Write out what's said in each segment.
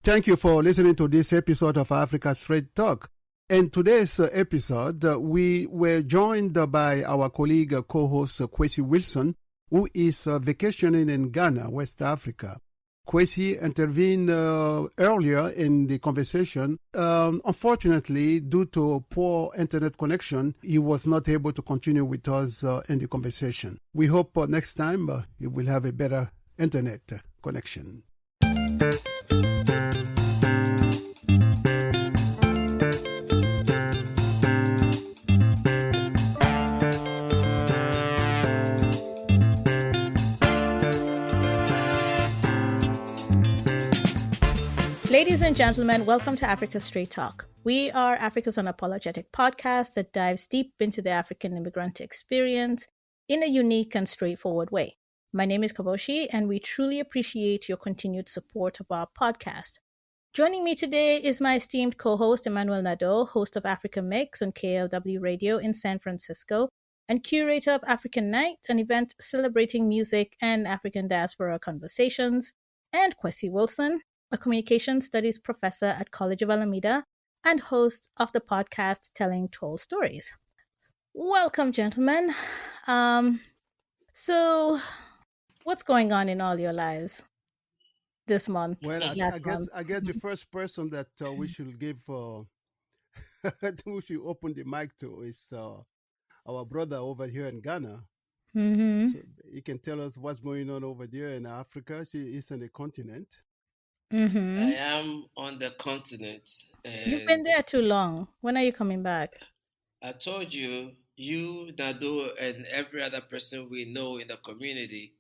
Thank you for listening to this episode of Africa Straight Talk. In today's episode, we were joined by our colleague, co-host Kwesi Wilson, who is vacationing in Ghana, West Africa. Kwesi intervened earlier in the conversation. Unfortunately, due to poor internet connection, he was not able to continue with us in the conversation. We hope next time he will have a better internet connection. Ladies and gentlemen, welcome to Africa Straight Talk. We are Africa's unapologetic podcast that dives deep into the African immigrant experience in a unique and straightforward way. My name is Kaboshi, and we truly appreciate your continued support of our podcast. Joining me today is my esteemed co-host, Emmanuel Nadeau, host of Africa Mix on KLW Radio in San Francisco, and curator of African Night, an event celebrating music and African diaspora conversations, and Kwesi Wilson, a communication studies professor at College of Alameda and host of the podcast Telling Tall Stories. Welcome, gentlemen. So what's going on in all your lives this month? Well, I guess the first person that we should give, we should open the mic to is our brother over here in Ghana. Mm-hmm. So he can tell us what's going on over there in Africa. He's on the continent. Mm-hmm. I am on the continent. You've been there too long. When are you coming back? I told you, Nado, and every other person we know in the community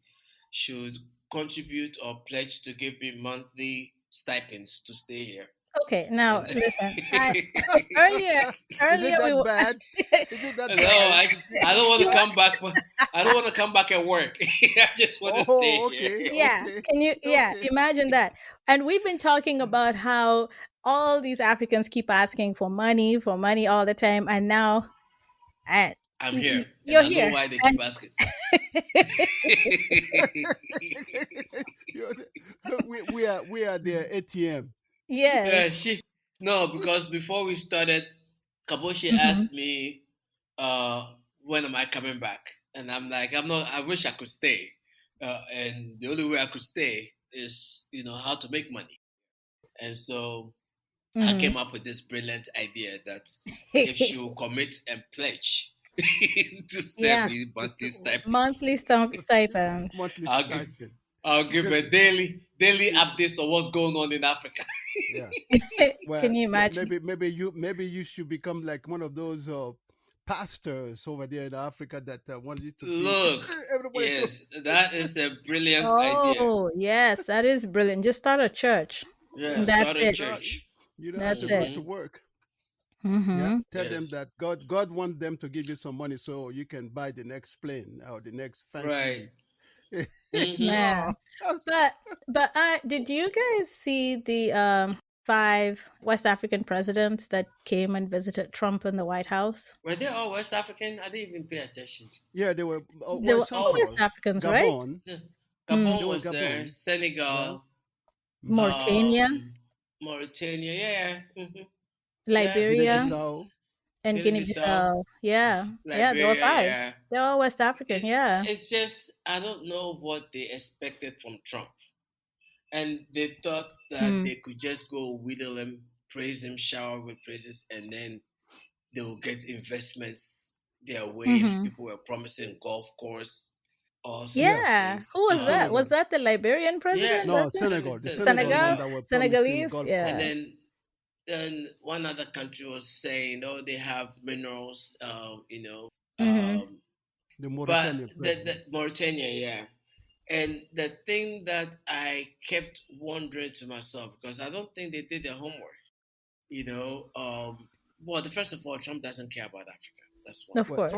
should contribute or pledge to give me monthly stipends to stay here. Okay, now listen. Earlier Is it that we bad? Is it that No, bad? I don't want to come back. I don't want to come back and work. I just want to stay here. Yeah, can you? Yeah, imagine that. And we've been talking about how all these Africans keep asking for money all the time, and now I'm here. You're and I here. know why they keep asking. we are their ATM. Yeah. No, because before we started, Kaboshi asked me, when am I coming back? And I'm like, I wish I could stay. And the only way I could stay is, how to make money. And so I came up with this brilliant idea that if she will commit and pledge to send me monthly stipends. Monthly stipend. I'll give a daily updates on what's going on in Africa. Yeah. Well, can you imagine? Maybe you should become like one of those pastors over there in Africa that want you to look. Everybody yes, that is a brilliant idea. Oh, yes, that is brilliant. Just start a church. Yeah, start a church. You don't have to go to work. Mm-hmm. Yeah? Tell them that God wants them to give you some money so you can buy the next plane or the next fancy. Right. Yeah. But did you guys see the 5 West African presidents that came and visited Trump in the White House? Were they all West African? I didn't even pay attention. Yeah, they were. They were all West Africans, Gabon. right? Gabon was there. Senegal. Mauritania. Mauritania, yeah. Mm-hmm. Liberia. Guinea-Bissau. And Guinea-Bissau. Yeah. Liberia, There were 5. Yeah. They're all West African, It's just, I don't know what they expected from Trump. And they thought that they could just go wheedle him, praise him, shower with praises, and then they will get investments their way. People were promising golf course. Yeah. Who was that? Was that the Liberian president? No, Senegal. Senegalese? Yeah. And then one other country was saying, they have minerals, the Mauritania the Mauritania, yeah. And the thing that I kept wondering to myself, because I don't think they did their homework, first of all, Trump doesn't care about Africa. That's one. Of course.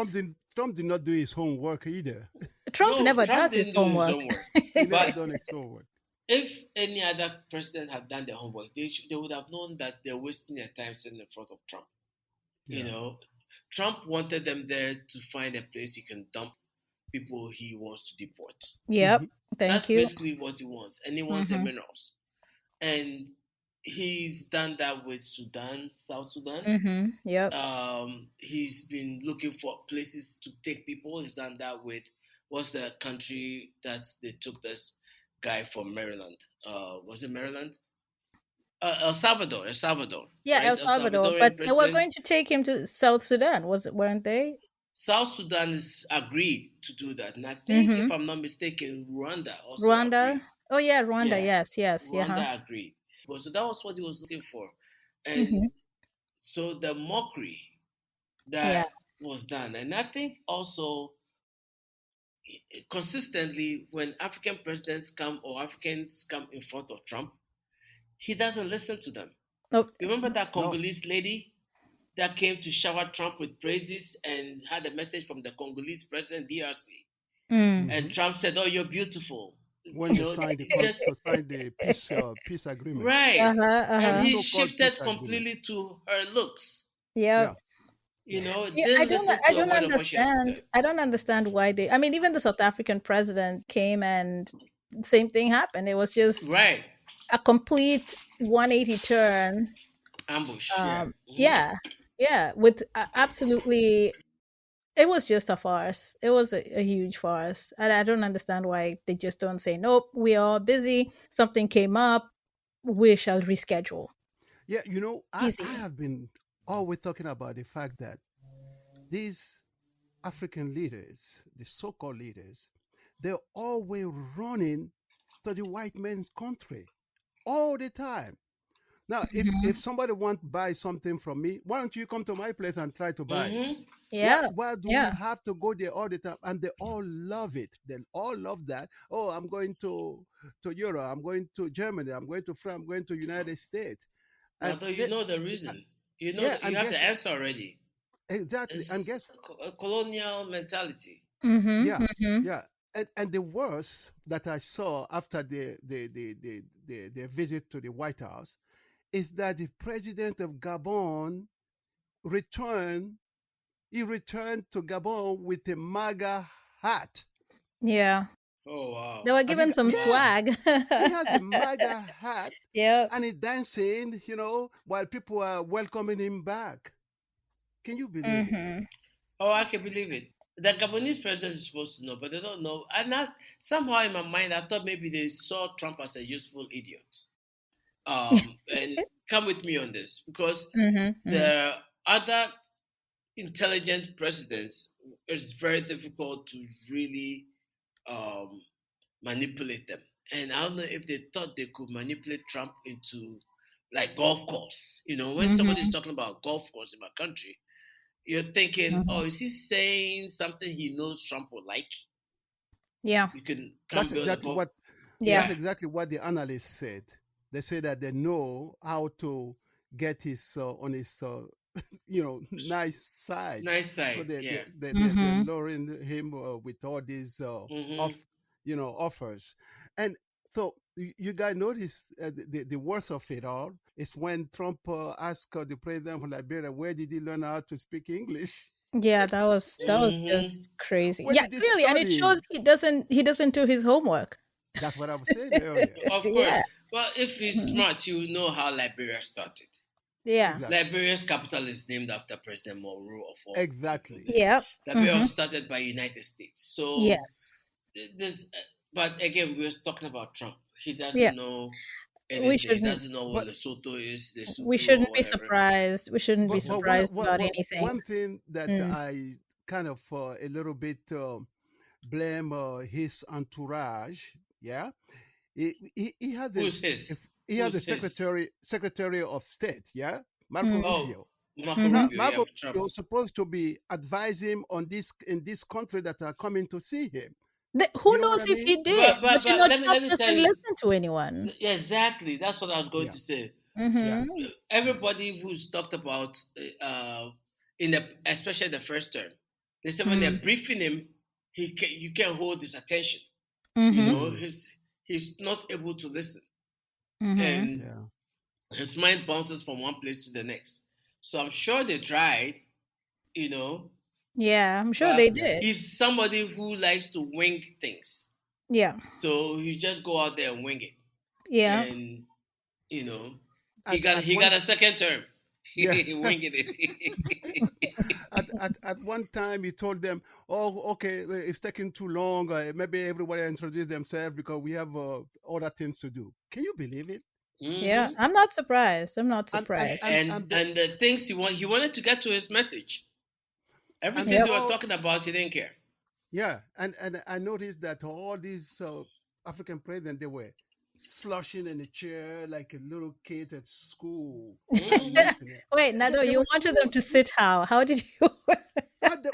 Trump did not do his homework either. Trump never does his homework. He never done his homework. If any other president had done their homework, they would have known that they're wasting their time sitting in front of Trump. Yeah. Trump wanted them there to find a place he can dump people he wants to deport. Yep. That's basically what he wants. And he wants the minerals. And he's done that with Sudan, South Sudan. Yep. He's been looking for places to take people. He's done that with what's the country that they took this guy from Maryland? Was it Maryland? El Salvador. El Salvador. Yeah, Right? El El Salvador. But Salvadorian they were president. going to take him to South Sudan, weren't they? South Sudan has agreed to do that, and I think, if I'm not mistaken, Rwanda also Rwanda. agreed. Oh yeah, Rwanda. Yeah, Yes. Yeah. Rwanda agreed. So that was what he was looking for, and Mm-hmm. so the mockery Yeah. that was done, and I think also consistently when African presidents come or Africans come in front of Trump, he doesn't listen to them. Nope. You remember that No. Congolese lady that came to shower Trump with praises and had a message from the Congolese president, DRC? And Trump said, "Oh, you're beautiful." When they signed the peace agreement. Right. And The he so-called shifted peace agreement. completely to her looks. Yeah. Didn't I listen I to a don't word of what she had to understand. say. I don't understand why they. I mean, even the South African president came and same thing happened. It was just Right. a complete 180 turn. Ambush. Yeah, with absolutely. It was just a farce. It was a huge farce. And I don't understand why they just don't say, nope, we are busy. Something came up. We shall reschedule. Yeah, I Easy. have been always talking about the fact that these African leaders, the so-called leaders, they're always running to the white man's country all the time. Now, if somebody want to buy something from me, why don't you come to my place and try to buy it? Yeah. Why do we have to go there all the time? And they all love it. They all love that. Oh, I'm going to Europe. I'm going to Germany. I'm going to France. I'm going to United States. And Although you know the reason. You know yeah, that you have the answer already. exactly. And It's guess a colonial mentality. yeah, yeah. And the worst that I saw after the visit to the White House is that the president of Gabon returned. He returned to Gabon with a MAGA hat. Yeah. Oh wow. They were given some swag. He has a MAGA hat. Yeah. And he's dancing, while people are welcoming him back. Can you believe it? Oh, I can believe it. The Gabonese president is supposed to know, but they don't know. And somehow in my mind, I thought maybe they saw Trump as a useful idiot. And come with me on this, because the other intelligent presidents, it's very difficult to really manipulate them. And I don't know if they thought they could manipulate Trump into like golf course. When somebody's talking about golf course in my country, you're thinking, oh, is he saying something he knows Trump will like? Yeah. You can That's build exactly a what. Yeah. That's exactly what the analysts said. They say that they know how to get his on his nice side. Nice side. So Yeah. they're luring him with all these offers. And so you guys notice the worst of it all is when Trump asked the president of Liberia, where did he learn how to speak English? Yeah, that was just crazy. Where Yeah, did he clearly, and it study? shows he doesn't do his homework. That's what I was saying earlier. Of course. Well, if he's smart, he will know how Liberia started. Yeah. Exactly. Liberia's capital is named after President Monroe of all. Exactly. Yep. Liberia was started by United States. So yes. this, but again, we're talking about Trump. He doesn't know anything. He doesn't know what Lesotho is. Lesotho We shouldn't be whatever. surprised. We shouldn't be surprised about anything. One thing that I kind of a little bit blame his entourage. Yeah, he had Who's his? He had the secretary of state. Yeah, Marco Rubio. Marco Rubio was supposed to be advising him on this in this country that are coming to see him. Who knows if he did? But Trump doesn't listen to anyone. Exactly, that's what I was going to say. Everybody who's talked about especially the first term, they said when they're briefing him, you can't hold his attention. He's not able to listen, and his mind bounces from one place to the next. So I'm sure they tried, Yeah, I'm sure they did. He's somebody who likes to wing things. Yeah. So you just go out there and wing it. Yeah. And He got a second term. Yeah. Winging it. At one time, he told them, "Oh, okay, it's taking too long. Maybe everybody introduce themselves because we have other things to do." Can you believe it? Yeah, I'm not surprised. I'm not surprised. And the things he wanted to get to his message. Everything they were talking about, he didn't care. Yeah, and I noticed that all these African presidents, they were slushing in a chair like a little kid at school. Wait, Nado, you wanted them to sit how? How did you?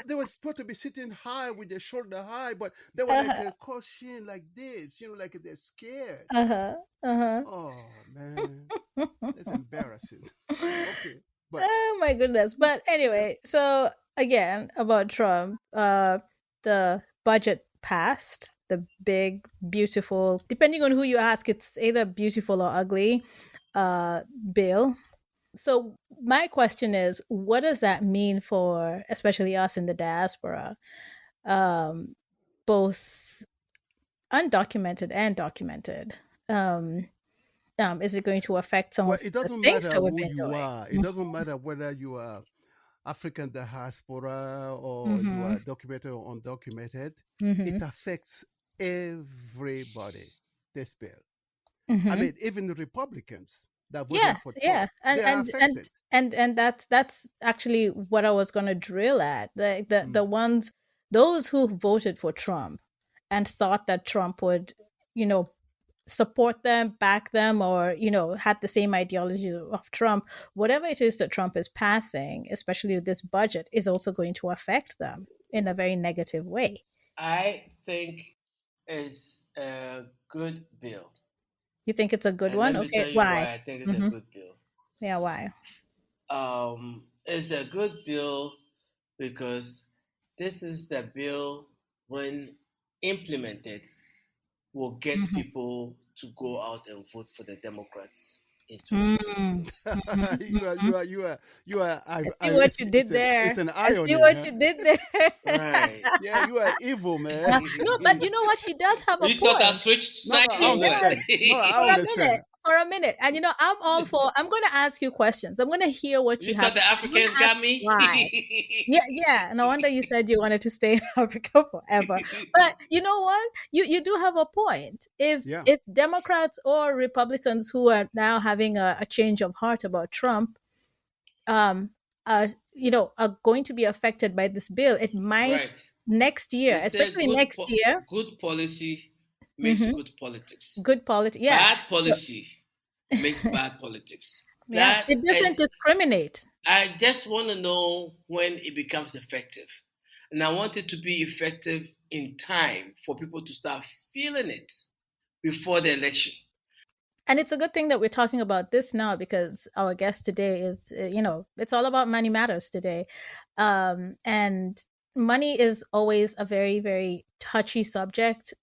They were supposed to be sitting high with their shoulder high, but they were like caution like this, like they're scared. Oh man, that's embarrassing. Okay, but oh my goodness. But anyway, so again about Trump, the budget passed. The big, beautiful, depending on who you ask, it's either beautiful or ugly bill. So my question is, what does that mean for especially us in the diaspora, both undocumented and documented? Is it going to affect some of it the doesn't things matter that we've who been you doing? are. It doesn't matter whether you are African diaspora or you are documented or undocumented. It affects everybody, this bill. I mean, even the Republicans that voted for Trump, they are affected. And that's actually what I was going to drill at. The ones, those who voted for Trump and thought that Trump would, support them, back them, or, had the same ideology of Trump, whatever it is that Trump is passing, especially with this budget, is also going to affect them in a very negative way. I think it's a good bill. You think it's a good one? Let me tell you why I think it's a good bill. Yeah, why? It's a good bill because this is the bill, when implemented, will get people to go out and vote for the Democrats in 2026. You are. I see what you did there. It's an irony. I see what you did there. Right. Yeah, you are evil, man. No, but you know what? He does have a point. You thought I switched sides or what? I understand. For a minute. And I'm all for, I'm going to ask you questions. I'm going to hear what you have. You thought the Africans got me? Why? Yeah. No wonder you said you wanted to stay in Africa forever. But you know what? You do have a point. If Democrats or Republicans who are now having a change of heart about Trump, are going to be affected by this bill, it might next year, especially next year. Good policy makes good politics. Good politics. Yeah. Bad policy makes bad politics. Yeah. It doesn't discriminate. I just want to know when it becomes effective. And I want it to be effective in time for people to start feeling it before the election. And it's a good thing that we're talking about this now, because our guest today is, it's all about money matters today. And money is always a very, very touchy subject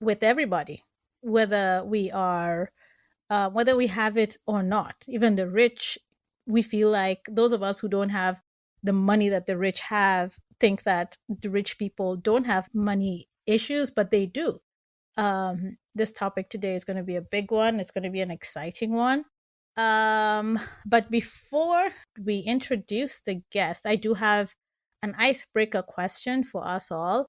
with everybody, whether we have it or not. Even the rich, we feel like those of us who don't have the money that the rich have think that the rich people don't have money issues, but they do. This topic today is going to be a big one. It's going to be an exciting one. But before we introduce the guest, I do have an icebreaker question for us all.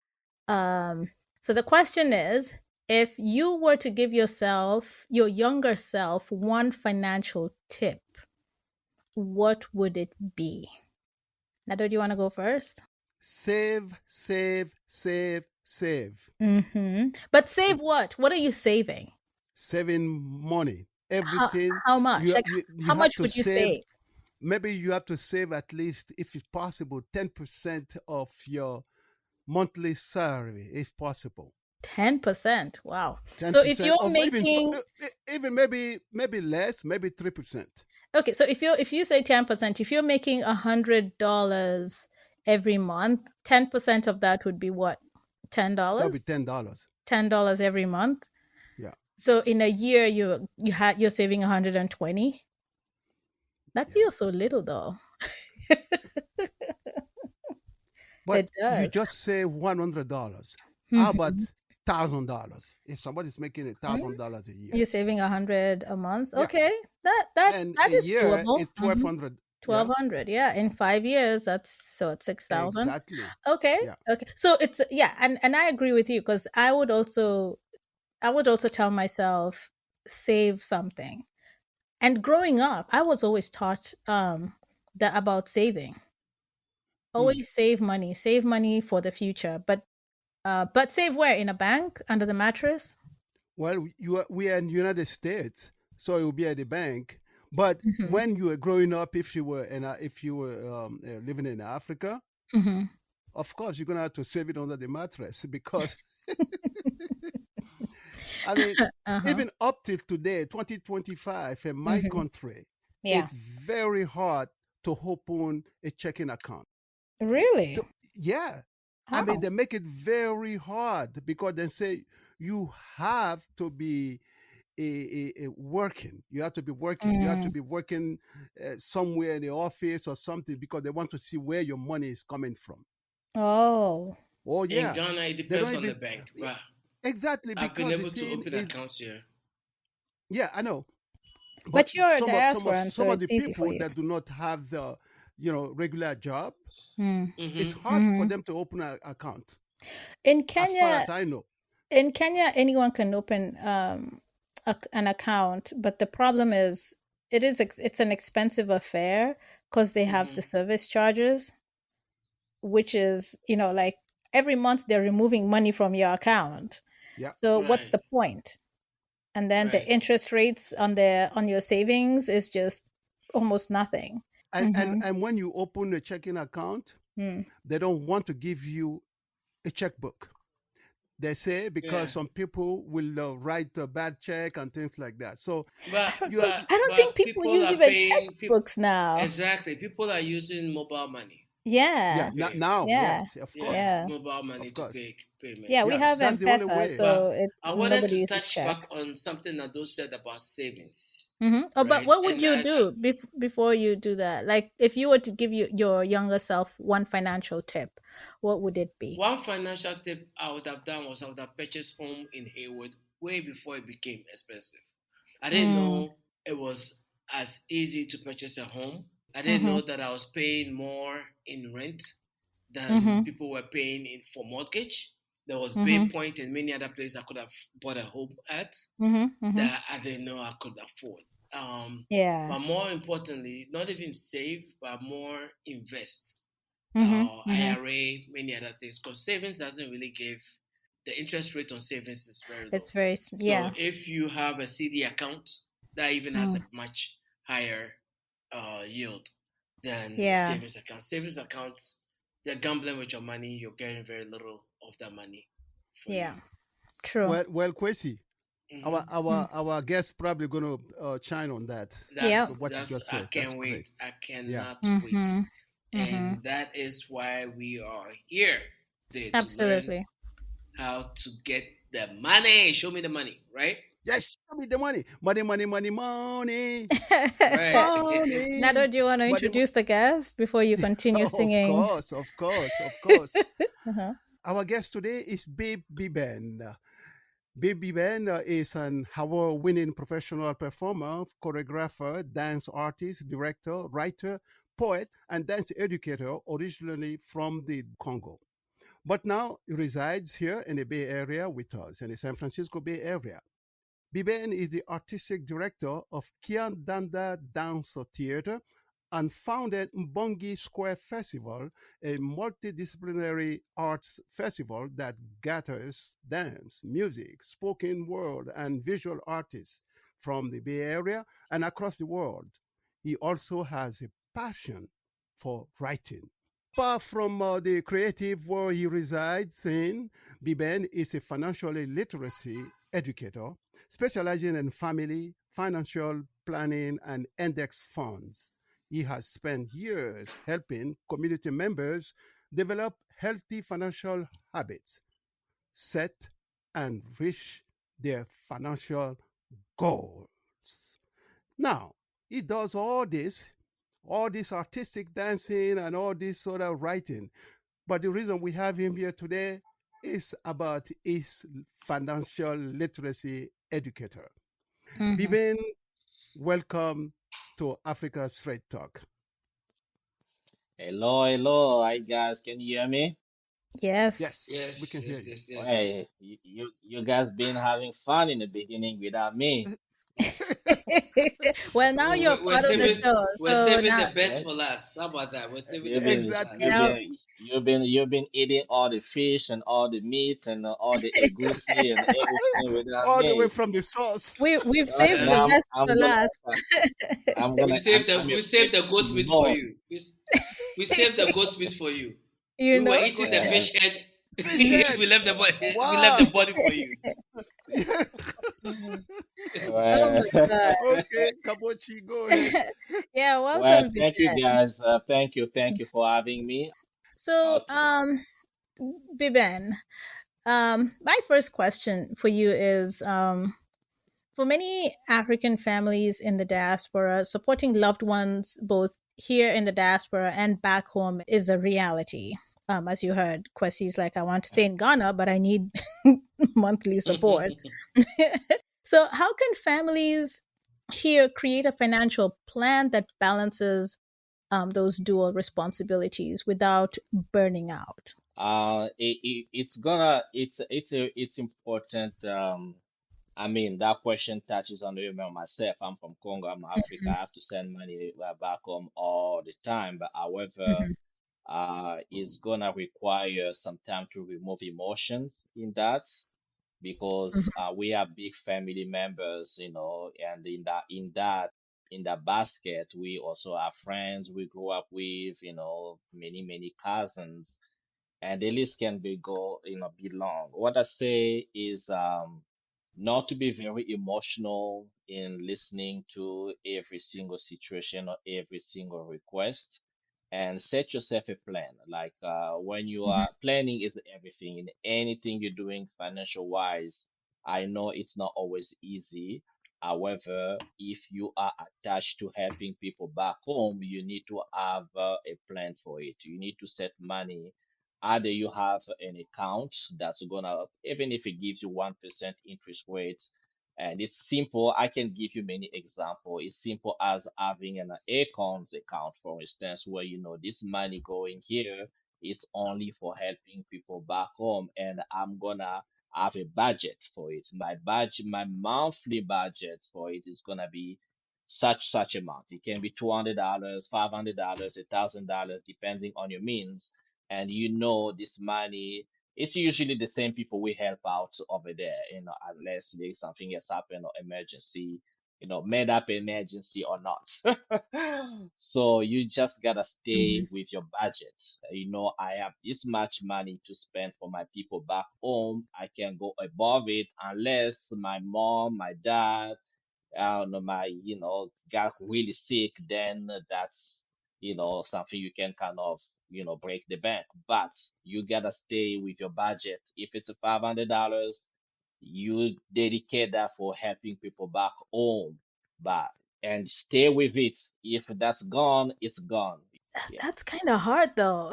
So the question is, if you were to give yourself, your younger self, one financial tip, what would it be? Nado, do you want to go first? Save, save, save, save. But save what? What are you saving? Saving money. Everything. How much? How much would you save? Maybe you have to save at least, if it's possible, 10% of your monthly salary, if possible. 10%. Wow. 10%. So if you're making even maybe less, maybe 3%. Okay, so if you say 10%, if you're making $100 every month, 10% of that would be what? $10? That'll be $10. $10 every month. Yeah. So in a year, you're saving 120. That feels so little, though. But you just save $100. How about $1,000. If somebody's making $1,000 a year, You're saving $100 a month. yeah, Okay, that and that a is year doable. is 1,200. Yeah, 1,200. Yeah, in 5 years, that's so it's 6,000. exactly. Okay, Yeah. okay. So it's yeah, and I agree with you because I would also tell myself save something. And growing up, I was always taught that about saving. Mm. Always save money for the future. But save where? In a bank under the mattress? Well, we are in the United States, so it will be at the bank. But Mm-hmm. when you were growing up, if you were living in Africa, Mm-hmm. of course you're gonna have to save it under the mattress because I mean, Uh-huh. even up till today, 2025, in my Mm-hmm. country, Yeah. it's very hard to open a checking account. Really? To- yeah, I mean, Oh. they make it very hard because they say you have to be working. You have to be working. You have to Mm. be working somewhere in the office or something because they want to see where your money is coming from. Oh. Oh In yeah, Ghana, it they depends don't on the even bank. But exactly I've been because the able to thing open is, accounts here. yeah, I know, but But you're a diasporan, so some of the it's easy for people you. that do not have the regular job, Mm. it's Mm-hmm. hard for Hmm. them to open an account. In As far Kenya, as I know, anyone can open an account, but the problem is it's an expensive affair because they have the Mm-hmm. service charges, which is like every month they're removing money from your account. yeah. So what's Right. the point? And then the Right. interest rates on your savings is just almost nothing. Mm-hmm. And when you open a checking account, Mm. they don't want to give you a checkbook. They say Yeah. because some people will write a bad check and things like that. So I don't you are, I don't think people people use are even paying people checkbooks now. exactly. People are using mobile money yeah, Yeah. to pay. now, Yeah. yes, of Yes, course, Yeah. mobile money of to course. pay Yeah, we payments. have That's the only M-Pesa, way. But so I wanted nobody to uses touch back check. on something that those said about savings, Mm-hmm. Oh, but right? what would And you do before you do that? Like, if you were to give your younger self one financial tip, what would it be? one financial tip I would have done was I would have purchased home in Haywood way before it became expensive. I didn't Mm. know it was as easy to purchase a home. I didn't Mm-hmm. know that I was paying more in rent than Mm-hmm. people were paying in for mortgage. There was Bay Mm-hmm. Point and many other places I could have bought a home at Mm-hmm. Mm-hmm. that I didn't know I could afford. Yeah. But more importantly, not even save, but more invest. Mm-hmm. Mm-hmm. IRA, many other things. Because savings doesn't really give the interest rate on savings is very low. It's very So yeah. if you have a CD account that even has a Mm. much higher yield than a Yeah. savings account. Savings accounts, you're gambling with your money. You're getting very little of that money for you. Yeah. True. Well, Kwesi, Mm-hmm. our guest probably going to chime on that. Yeah. What you just I said. That's can't great. wait. I Yeah. cannot wait. Mm-hmm. Mm-hmm. And that is why we are here today to learn Absolutely. how to get the money. Show me the money, right? Yes, show me the money. Money, money, money, money. Right. Nado, Money. do you want to Money, introduce the guest before you continue of singing? course, of course, of course. Uh-huh. Our guest today is Byb Bibene. Byb Bibene is an award-winning professional performer, choreographer, dance artist, director, writer, poet, and dance educator, originally from the Congo. But now he resides here in the Bay Area with us, in the San Francisco Bay Area. Bibene is the artistic director of Kiandanda Dance Theater and founded Mbongi Square Festival, a multidisciplinary arts festival that gathers dance, music, spoken word, and visual artists from the Bay Area and across the world. He also has a passion for writing. Apart from the creative world he resides in, Bibene is a financial literacy educator specializing in family, financial planning, and index funds. He has spent years helping community members develop healthy financial habits, set and reach their financial goals. Now, he does all this artistic dancing and all this sort of writing. But the reason we have him here today is about his financial literacy educator. Mm-hmm. Bibene, welcome to Africa Straight Talk. Hello, hello. Hi guys, can you hear me? Yes. Yes, we Yes, can hear yes, you. yes, Oh, yes. hey, you guys been having fun in the beginning without me. Well, now Oh, you're we're part of the saving show, we're so saving now the best Yeah, for last. How about that? We're saving the you've best been for Exactly. last. you've now been you've been eating all the fish and all the meat and all the egusi and everything without All the way me. from the source. we've saved And the Uh, I'm best I'm for gonna last. I'm we saved the goat expecting meat for more. you. We saved the goat meat for you. You We were know? eating the Well, fish head. Fish we heads. left the we left Wow. the body for you. Oh well, my God. Okay, Kabochi, go ahead. Yeah, well, welcome, thank you Biben. guys. Thank you for having me. So, Okay. Biben, my first question for you is, for many African families in the diaspora, supporting loved ones both here in the diaspora and back home is a reality. As you heard, Kwesi's like, I want to stay in Ghana, but I need monthly support. So, how can families here create a financial plan that balances those dual responsibilities without burning out? It's gonna it's important. I mean, that question touches on even myself. I'm from Congo. I'm Africa. I have to send money back home all the time. But however, Mhm, it's gonna require some time to remove emotions in that because mhm, we are big family members, you know, and in that basket, we also have friends we grew up with, you know, many cousins, and the list can be long. What I say is not to be very emotional in listening to every single situation or every single request, and set yourself a plan. Like when you mhm, are planning is everything in anything you're doing financial wise. I know it's not always easy. However, if you are attached to helping people back home, you need to have a plan for it. You need to set money. Either you have an account that's gonna, even if it gives you 1% interest rate, and it's simple. I can give you many examples. It's simple as having an Acorns account, for instance, where you know this money going here is only for helping people back home, and I'm gonna have a budget for it. My monthly budget for it is gonna be such amount. It can be $200, $500, $1,000, depending on your means. And you know this money, it's usually the same people we help out over there, you know, unless there's something has happened or emergency, you know, made up emergency or not. So you just gotta stay mhm. with your budget. You know, I have this much money to spend for my people back home. I can go above it unless my mom, my dad, got really sick, then that's, something you can kind of, break the bank. But you gotta stay with your budget. If it's a $500, you dedicate that for helping people back home. But and stay with it. If that's gone, it's gone. Yeah. That's kind of hard though,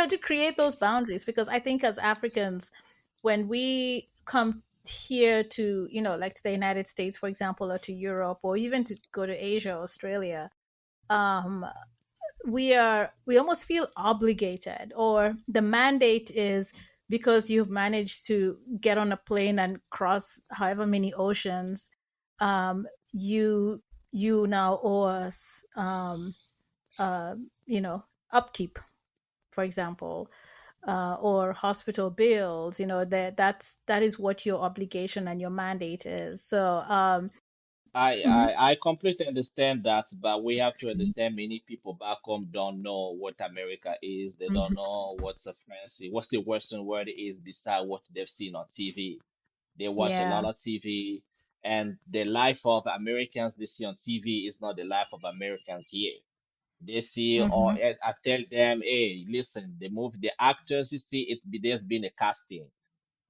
to create those boundaries, because I think as Africans, when we come here to, like to the United States, for example, or to Europe, or even to go to Asia, Australia, um, we almost feel obligated, or the mandate is, because you've managed to get on a plane and cross however many oceans, um, you you now owe us, uh, you know, upkeep, for example, or hospital bills. That is what your obligation and your mandate is. So, I, mhm, I I completely understand that, but we have to understand many people back home don't know what America is. They don't mhm, know what's a fancy, what's the Western world is beside what they've seen on TV. They watch a yeah, lot of TV, and the life of Americans they see on TV is not the life of Americans here. They see, or mhm, I tell them, hey, listen, the movie, the actors you see, there's been a casting.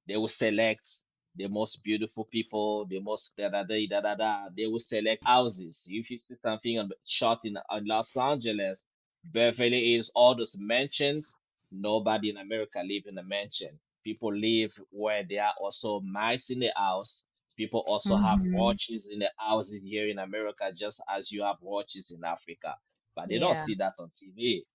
They will select the most beautiful people, the most da da da da da da. They will select houses. If you see something shot in Los Angeles, Beverly Hills, all those mansions, Nobody in America live in a mansion. People live where there are also mice in the house. People also have Mm-hmm. roaches in the houses here in America, just as you have roaches in Africa. But they don't Yeah. see that on TV.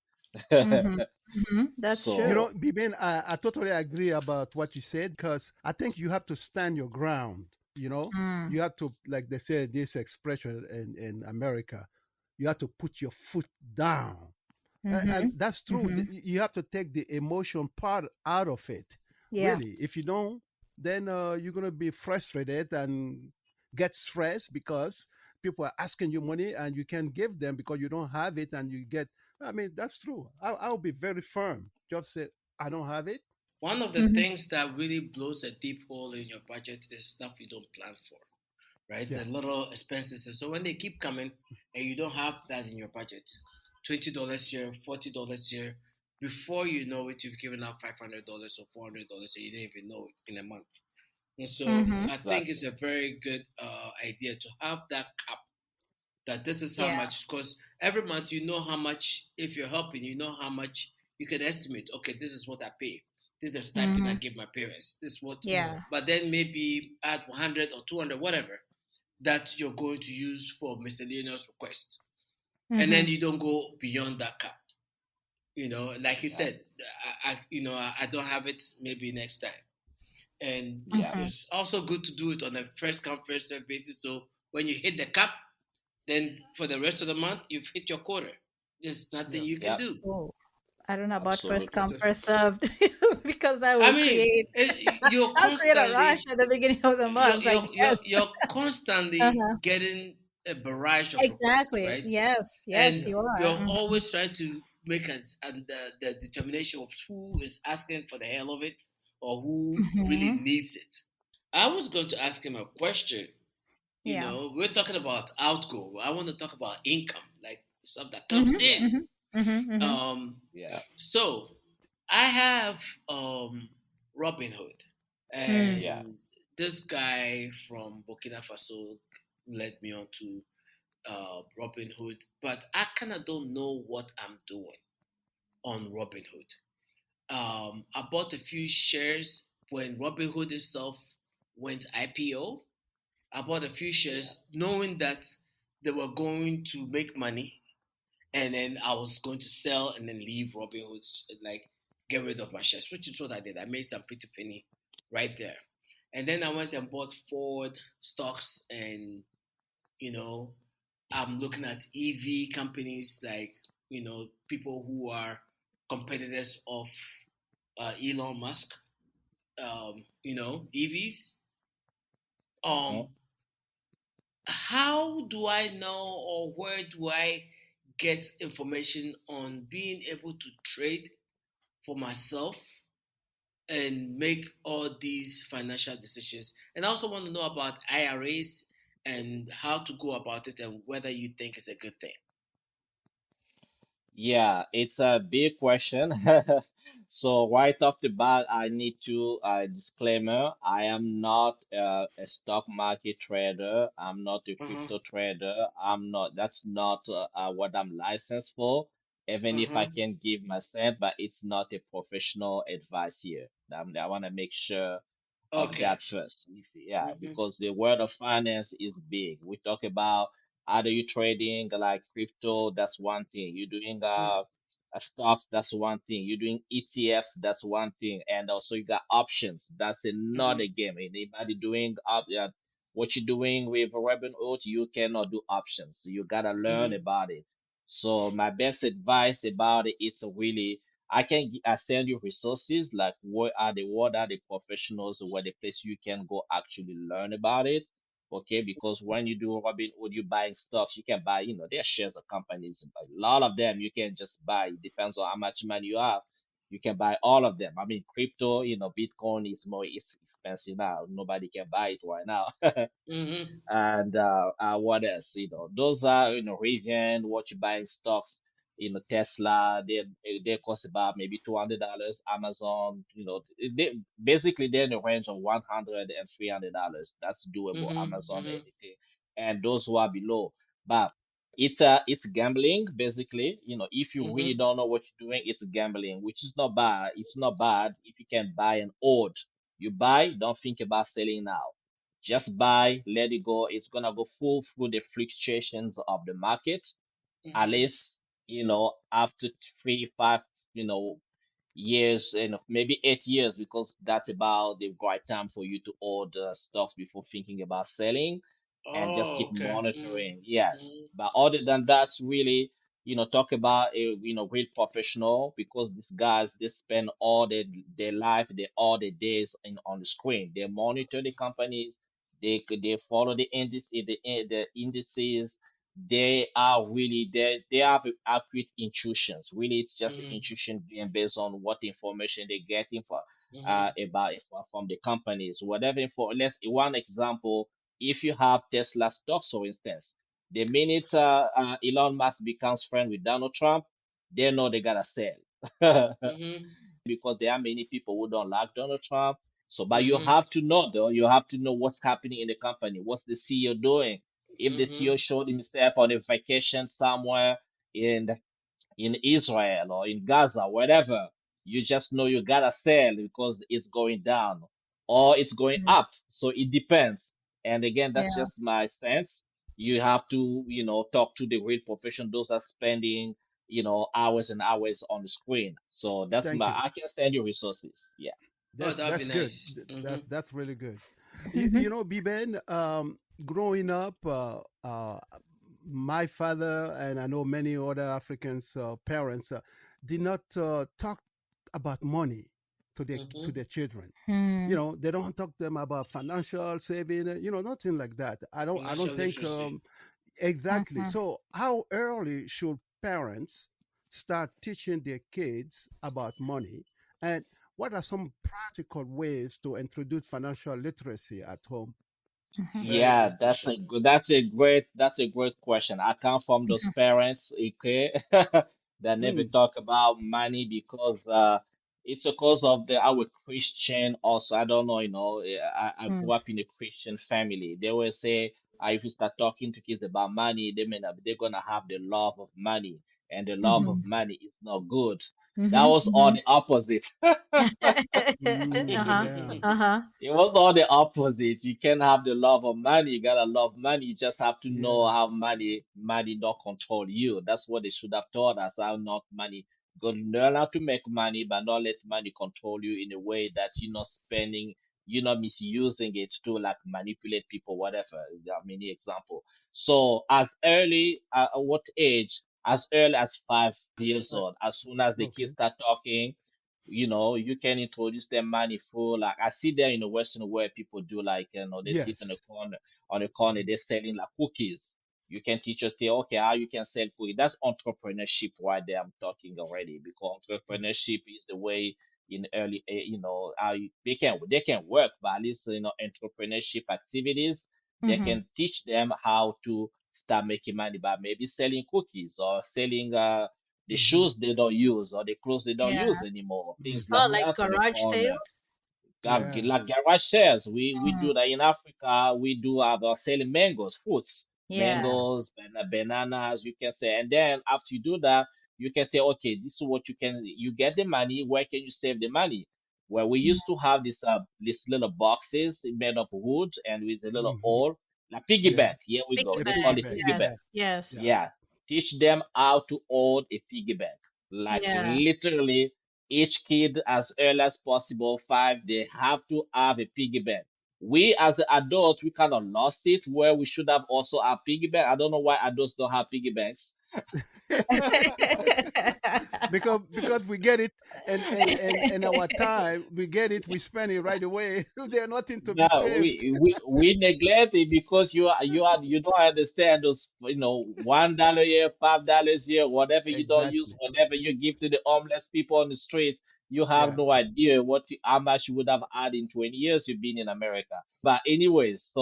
Mm-hmm. Mm-hmm. That's You true. know, So, Bibin, I totally agree about what you said because I think you have to stand your ground. You know, Mm. you have to, like they say this expression in America, you have to put your foot down. And Mm-hmm. that's true. Mm-hmm. You have to take the emotion part out of it. Yeah. Really, if you don't, then you're gonna be frustrated and get stressed because people are asking you money and you can't give them because you don't have it, and you get. I mean, that's true. I'll be very firm. Just say I don't have it. One of the Mm-hmm. things that really blows a deep hole in your budget is stuff you don't plan for, right? Yeah. The little expenses. So when they keep coming and you don't have that in your budget, $20 here, $40 here, before you know it, you've given out $500 or $400 and you didn't even know it in a month. And so Mm-hmm. I think it's exactly. a very good idea to have that cap, that this is how Yeah. much, because every month you know how much, if you're helping, you know how much you can estimate. Okay, this is what I pay. This is the stipend I Mm-hmm. give my parents. This is what, Yeah. but then maybe add 100 or 200, whatever, that you're going to use for miscellaneous requests. And then Mm-hmm. you don't go beyond that cap. Like you Yeah, said, I don't have it, maybe next time. And yeah, Mm-hmm. it's also good to do it on a first come, first serve basis. So when you hit the cap, then for the rest of the month, you've hit your quota. There's nothing Yeah. you can yeah, do. Oh, I don't know about first absolutely. come, So, first served because that I will mean, create you're I'll create a rush constantly, at the beginning of the you're, month. Like, you're, you're, yes. you're constantly Uh-huh. getting a barrage of requests, Exactly. right? Yes. Yes, And Yeah. you are. you're Mm-hmm. always trying to make the determination of who is asking for the hell of it or who really Mm-hmm. needs it. I was going to ask him a question. Yeah. We're talking about outgo. I want to talk about income, like stuff that comes Mm-hmm. in. Mm-hmm. Mm-hmm. Mm-hmm. Um, Yeah, so I have Robinhood, Mm. yeah. and this guy from Burkina Faso led me on to Robinhood, but I kind of don't know what I'm doing on Robinhood. I bought a few shares when Robinhood itself went IPO. I bought a few Yeah. shares knowing that they were going to make money, and then I was going to sell and then leave Robinhood, like get rid of my shares, which is what I did. I made some pretty penny right there. And then I went and bought Ford stocks, and you know, I'm looking at EV companies, like people who are competitors of Elon Musk. EVs. Mm-hmm. Um, how do I know, or where do I get information on being able to trade for myself and make all these financial decisions? And I also want to know about IRAs and how to go about it and whether you think it's a good thing. Yeah, it's a big question. So right off the bat, I need to disclaimer, I am not a stock market trader. I'm not a Uh-huh. crypto trader. That's not what I'm licensed for. Even if I Uh-huh. can give my cent, but it's not a professional advice here. I want to make sure of Okay. that first. Yeah, Mm-hmm. because the world of finance is big. We talk about either you trading like crypto, that's one thing. You're doing stocks, that's one thing. You're doing ETFs, that's one thing. And also you got options, that's Mm-hmm. another game. Anybody doing what you're doing with Robinhood, you cannot do options. You gotta learn Mm-hmm. about it. So my best advice about it is really I send you resources like what are the professionals, where the place you can go actually learn about it. Okay, because when you do Robinhood, you buying stuff, you can buy, there are shares of companies, but a lot of them you can just buy. It depends on how much money you have. You can buy all of them. I mean, crypto, Bitcoin is expensive now. Nobody can buy it right now. Mm-hmm. And what else? Those are Rivian, what you buying stocks, Tesla. They cost about maybe $200. Amazon, they're in the range of $100 and $300. That's doable. Mm-hmm. Amazon, Mm-hmm. anything, and those who are below. But It's gambling basically. If you really Mm-hmm. don't know what you're doing, it's gambling, which is not bad. It's not bad if you can buy an old. You buy, don't think about selling now. Just buy, let it go. It's gonna go full through the fluctuations of the market. At Mm-hmm. least, after 3, 5, you know, years, and maybe 8 years, because that's about the right time for you to order stuff before thinking about selling, and just Oh, keep okay. monitoring. Yes. Mm-hmm. But other than that, really, talk about a real professional, because these guys, they spend all their life, all their days on the screen. They monitor the companies, they follow the indices. They are really they have accurate intuitions. Really, it's just an Mm-hmm. intuition game based on what information they're getting Mm-hmm. about from the companies. Whatever info. Let's one example. If you have Tesla stocks, for instance, the minute Elon Musk becomes friend with Donald Trump, they know they gotta sell. Mm-hmm. Because there are many people who don't like Donald Trump. So, but you Mm-hmm. have to know, though, you have to know what's happening in the company. What's the CEO doing? If the CEO Mm-hmm. showed himself on a vacation somewhere in in Israel or in Gaza, whatever, you just know you gotta sell because it's going down or it's going Mhm. up. So it depends. And again, that's Yeah. just my sense. You have to, talk to the real profession, those are spending, hours and hours on the screen. So Thank you. I can send you resources. Yeah. Oh, That's that'd be that's good. nice. Mm-hmm. That's really good. You Mhm. know, Biben, growing up, my father and I know many other Africans' parents did not talk about money to Mm-hmm. their children. You Hmm. know, they don't talk to them about financial saving. You know, nothing like that. I don't Financial think literacy. exactly. Mhm. So, how early should parents start teaching their kids about money? And what are some practical ways to introduce financial literacy at home? Mhm. Very Yeah, good question. that's a great question. I come from those parents, okay, that never Mm, talk about money because it's because of our Christian also. I don't know, I Mhm. grew up in a Christian family. They will say if you start talking to kids about money, they're gonna have the love of money, and the love of Mhm. money is not good. That Mhm. was all Mhm. the opposite. mm, Uh-huh. yeah. Uh-huh. It was all the opposite. You can't have the love of money. You gotta love money. You just have to know Yeah. how money not control you. That's what they should have taught us. How not money. Go learn how to make money, but not let money control you in a way that you're not spending, you're not misusing it to like manipulate people, whatever. There are many examples. So as early at what age? As early as 5 years Uh, old. As soon as the kids okay. start talking, you can introduce them manifold. Like I see there in the Western world, people do like, they sit Yes. on the corner, they're selling like cookies. You can teach your kid, okay, how you can sell cookies. That's entrepreneurship right there. I'm talking already because entrepreneurship is the way in early, how they can work, but at least entrepreneurship activities they Mhm. can teach them how to start making money by maybe selling cookies or selling the Hmm. shoes they don't use or the clothes they don't Yeah. use anymore, things like Oh, Hmm. like that on the garage corner. sales? Yeah. Like garage sales. We Mm. do that in Africa. We do about selling mangoes, fruits, Yeah. Yeah. mangoes, bananas, you can say. And then after you do that, you can say, okay, this is what you get the money. Where can you save the money? Well, we used to have this little boxes made of wood and with a little Hmm. hole, like piggy Yeah. bank. Here we go. A They piggy call Piggyback. it bank. piggy bank. Yeah. Yes. Yes. Yeah. Yeah, teach them how to hold a piggy bank. Like Yeah. literally, each kid as early as possible, 5, they have to have a piggy bank. We as adults, we kind of lost it where we should have also have piggy bank. I don't know why adults don't have piggy banks. Because we get it, and our time we get it, we spend it right away. There's nothing to be No, saved. we neglect it because you don't understand those, $1 here, $5 here, whatever you don't use, Exactly. whatever you give to the homeless people on the streets, you have Yeah. no idea how much you would have had in 20 years you've been in America. But anyways,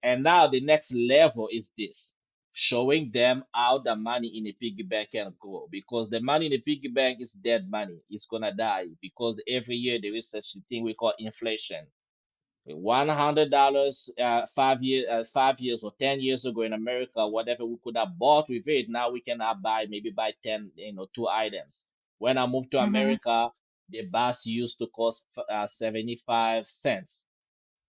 and now the next level is this. Showing them how the money in a piggy bank can go, because the money in a piggy bank is dead money. It's gonna die because every year there is such a thing we call inflation. $100 5 years or 10 years ago in America, whatever we could have bought with it, now we cannot buy 10, 2 items. When I moved to Mm-hmm. America, the bus used to cost 75 cents.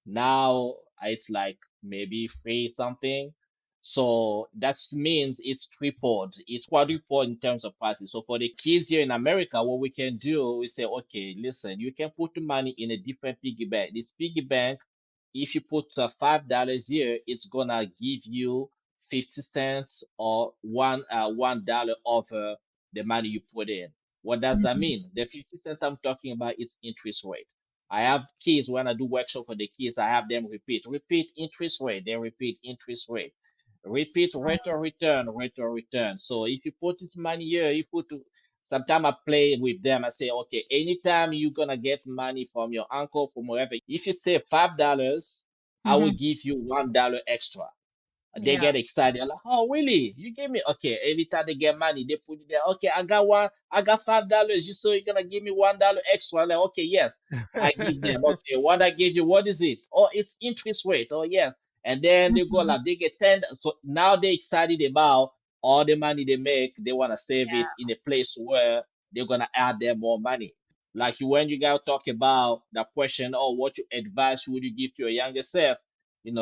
Now it's like maybe free something. So that means it's tripled, it's quadrupled in terms of prices. So for the kids here in America, what we can do, we say, okay, listen, you can put the money in a different piggy bank. This piggy bank, if you put $5 here, it's gonna give you 50 cents or $1 over the money you put in. What does that Mm-hmm. mean? The 50 cents I'm talking about is interest rate. I have kids when I do workshop for the kids, I have them repeat interest rate, then repeat interest rate, repeat rate or return. So if you put this money here, you put to sometimes I play with them. I say, okay, anytime you're gonna get money from your uncle, from wherever, if you say $5, I will Mm-hmm. give you $1 extra. They Yeah. get excited. I'm like, oh, really? You give me okay. Every time they get money, they put it there. Okay, I got $5. You so you're gonna give me $1 extra. I'm like, okay, yes. I give them. Okay, what I give you, what is it? Oh, it's interest rate. Oh, yes. And then they go Mm-hmm. like they get 10. So now they're excited about all the money they make. They wanna save Yeah. it in a place where they're gonna add them more money. Like when you guys talk about the question, oh, what you advice would you give to your younger self?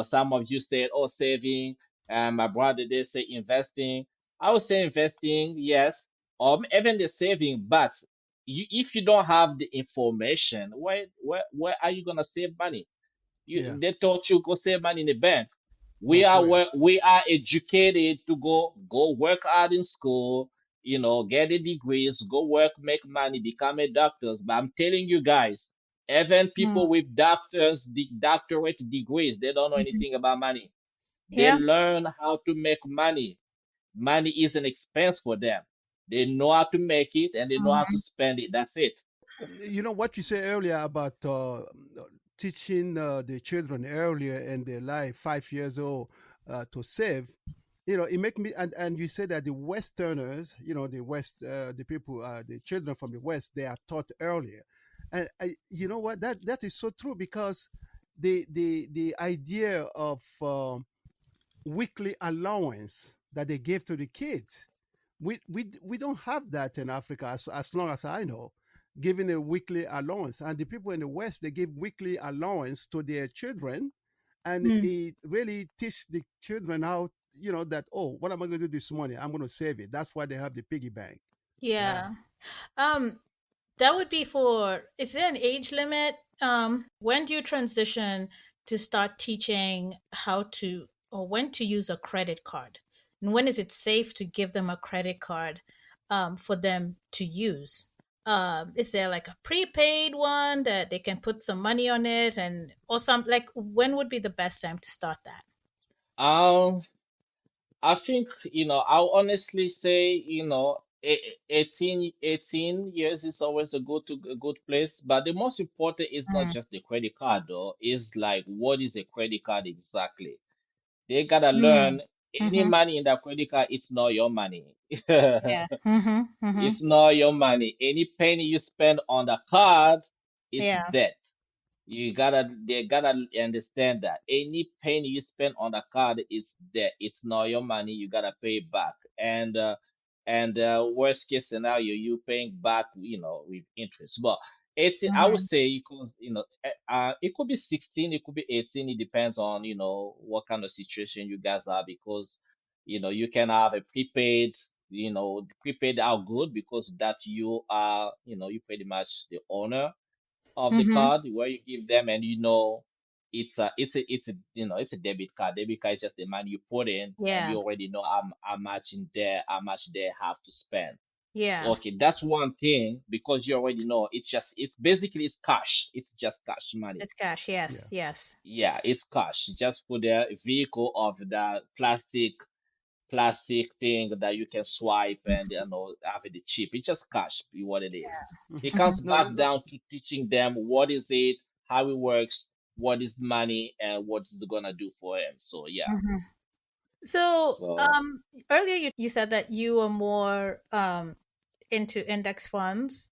Some of you said, oh, saving, and my brother they say investing. I would say investing, yes, or even the saving. But if you don't have the information, where are you gonna save money? Yeah, They taught you go save money in the bank. We but are where? we are educated to go work hard in school, get the degrees, go work, make money, become a doctors. But I'm telling you guys, even people with doctorate degrees, they don't know Mm-hmm. anything about money. They Yeah. learn how to make money. Money is an expense for them. They know how to make it and they know how to Mm-hmm. spend it. That's it. You know what you said earlier about teaching the children earlier in their life, 5 years old, to save. It make me and you said that the Westerners, the West, the people, the children from the West, they are taught earlier, and you know what that is so true because the idea of weekly allowance that they give to the kids. We don't have that in Africa as long as I know, giving a weekly allowance. And the people in the West, they give weekly allowance to their children, and Mm. it really teach the children how, that, oh, what am I going to do this morning? I'm going to save it. That's why they have the piggy bank. Yeah. Yeah. Um, that would be for, is there an age limit? When do you transition to start teaching how to or when to use a credit card? And when is it safe to give them a credit card for them to use? Is there like a prepaid one that they can put some money on it and or some like when would be the best time to start that? Um, I think, I'll honestly say, 18 years is always a good place. But the most important is not Mm, just the credit card, though. Is like, what is a credit card exactly? They gotta mm, learn any mm-hmm. money in that credit card, it's not your money. Yeah. Mm-hmm. Mm-hmm. It's not your money. Any penny you spend on the card is Yeah. debt. They gotta understand that any penny you spend on the card is debt. It's not your money. You gotta pay it back. And worst case scenario, you paying back, with interest. But I would Mm-hmm. say because it could be 16, it could be 18. It depends on what kind of situation you guys are because you can have a prepaid. The prepaid are good because that you are you pretty much the owner of the Mm-hmm. card where you give them and it's a debit card. Debit card is just the money you put in and Yeah. you already know how much in there, how much they have to spend. Yeah. Okay, that's one thing because you already know it's basically it's cash. It's just cash money. It's cash. Yeah. Yes. Yes. Yeah, it's cash. Just put the vehicle of the plastic thing that you can swipe and have it cheap. It's just cash, be what it is. It comes No, no, back no. down to teaching them what is it, how it works, what is money, and what is it gonna do for him. So yeah. Mm-hmm. So, So earlier you said that you were more into index funds.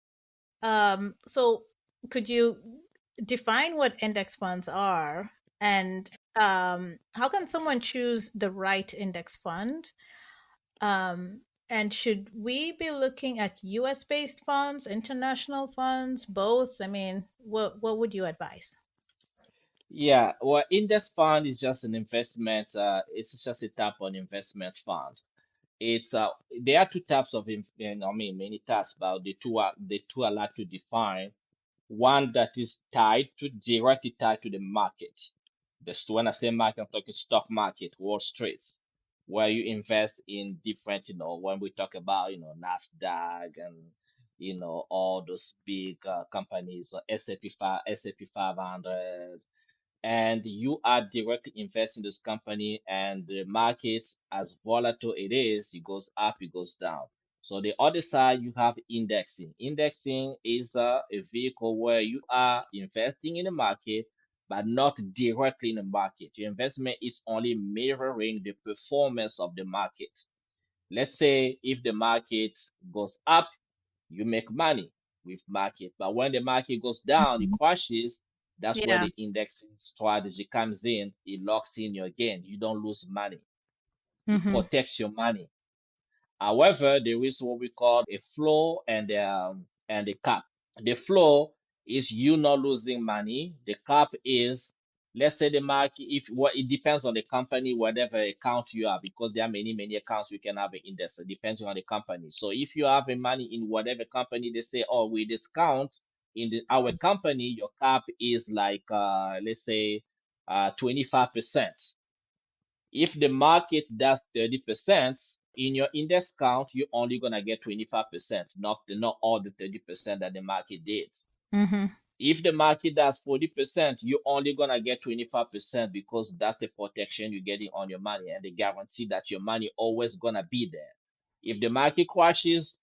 So could you define what index funds are, and how can someone choose the right index fund? And should we be looking at US based funds, international funds, both? I mean, what would you advise? Yeah, well, index fund is just an investment. It's just a type of investment fund. It's there are two types of I mean many types, but the two are like to define. One that is directly tied to the market. This when I say market, I'm talking stock market, Wall Street, where you invest in different, when we talk about, Nasdaq and all those big companies, S&P 500, and you are directly investing in this company, and the market, as volatile it is, it goes up, it goes down. So the other side, you have indexing. Indexing is a vehicle where you are investing in the market but not directly in the market. Your investment is only mirroring the performance of the market. Let's say if the market goes up, you make money with market. But when the market goes down, it Mhm. crashes. That's where Yeah. the indexing strategy comes in. It locks in your gain. You don't lose money. It Mm-hmm. protects your money. However, there is what we call a floor and a cap. The floor is you not losing money. The cap is, let's say the market, if what it depends on the company, whatever account you have, because there are many accounts you can have an index. It depends on the company. So if you have a money in whatever company, they say, oh, we discount in our company, your cap is like let's say 25%. If the market does 30%, in your index count, you're only gonna get 25%, not all the 30% that the market did. Mm-hmm. If the market does 40%, you're only gonna get 25% because that's the protection you're getting on your money and the guarantee that your money always gonna be there. If the market crashes,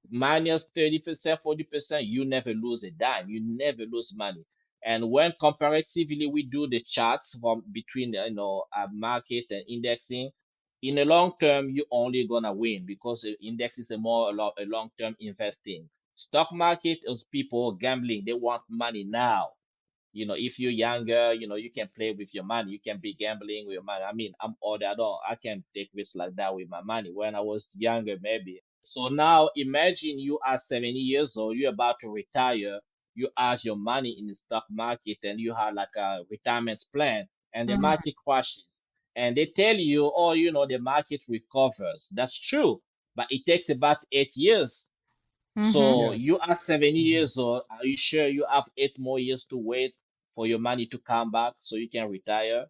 minus 30%, 40%, you never lose a dime. You never lose money. And when comparatively we do the charts from between a market and indexing, in the long term, you're only gonna win because the index is a long-term investing. Stock market is people gambling. They want money now. If you're younger, you can play with your money. You can be gambling with your money. I mean, I'm older. I can't take risks like that with my money. When I was younger, maybe. So now imagine you are 70 years old, you're about to retire, you have your money in the stock market and you have like a retirement plan and the Mm-hmm. market crashes. And they tell you, oh, the market recovers. That's true, but it takes about 8 years. Mm-hmm. So you Yes. are 70 Mhm. years old. Are you sure you have 8 more years to wait for your money to come back so you can retire?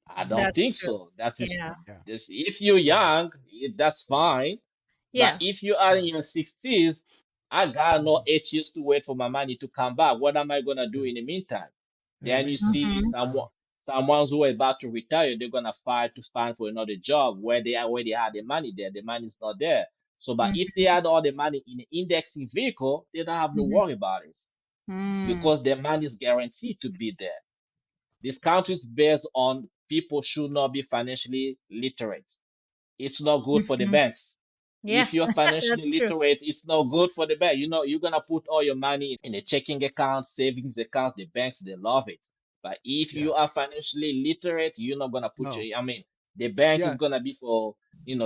I don't That's think true. so. That is Yeah. Yeah. this. If you're Yeah. young, that's Yeah. fine. But Yeah. if you are in Yeah. your 60s, I got no Mhm. 8 years to wait for my money to come back. What am I gonna do Yeah. in the meantime? In the Then you meantime, see Mm-hmm. someone's who are about to retire, they're gonna fight to find for another job where they already had the money there. The money's not there. So, but if they had all the money in an indexing vehicle, they don't have no Mm-hmm. worry about it Mm. because their money is guaranteed to be there. This country is based on people should not be financially literate. It's not good for the Mm-hmm. banks. Yeah, If you're financially that's true. literate, it's not good for the bank. You're gonna put all your money in a checking account, savings account. The banks they love it. But if yeah. you are financially literate, you're not gonna put No. your. I mean, the bank is Yeah. gonna be for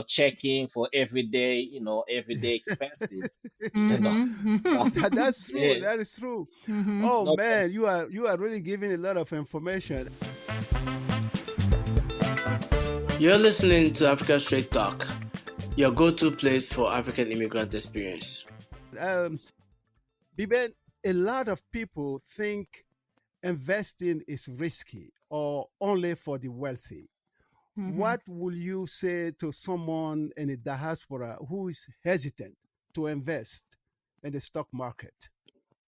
checking for everyday expenses. You know, but Mm-hmm. That's true. yeah, That is true. Mm-hmm. Oh no bank. man, you are really giving a lot of information. You're listening to Africa Straight Talk, your go-to place for African immigrant experience. Um, Biben, a lot of people think investing is risky or only for the wealthy. Mm-hmm. What will you say to someone in the diaspora who is hesitant to invest in the stock market?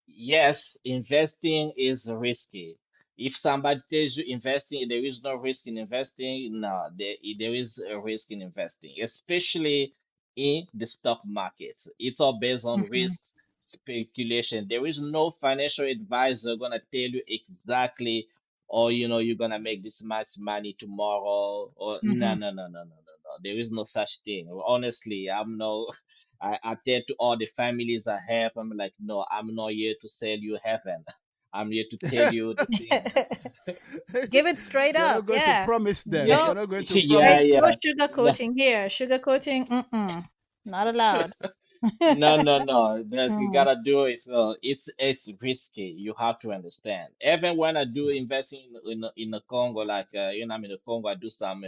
Yes, investing is risky. If somebody tells you investing, there is no risk in investing, no, there is a risk in investing, especially in the stock market. It's all based on Mm-hmm. risks, speculation. There is no financial advisor gonna tell you exactly, or you're gonna make this much money tomorrow, or no, Mm-hmm. no, no, no, no, no, no. There is no such thing. Honestly, I'm no. I tell to all the families I have, I'm like, no, I'm not here to sell you heaven. I'm here to tell you the thing. Give it straight You're up. not going to Yeah. promise them. Yeah, No, You're not going to yeah, there's promise no them. yeah. No, sugarcoating here. Sugarcoating, not allowed. no. There's you Mm, gotta do it. So it's risky. You have to understand. Even when I do investing in the Congo, like I'm in the Congo, I do some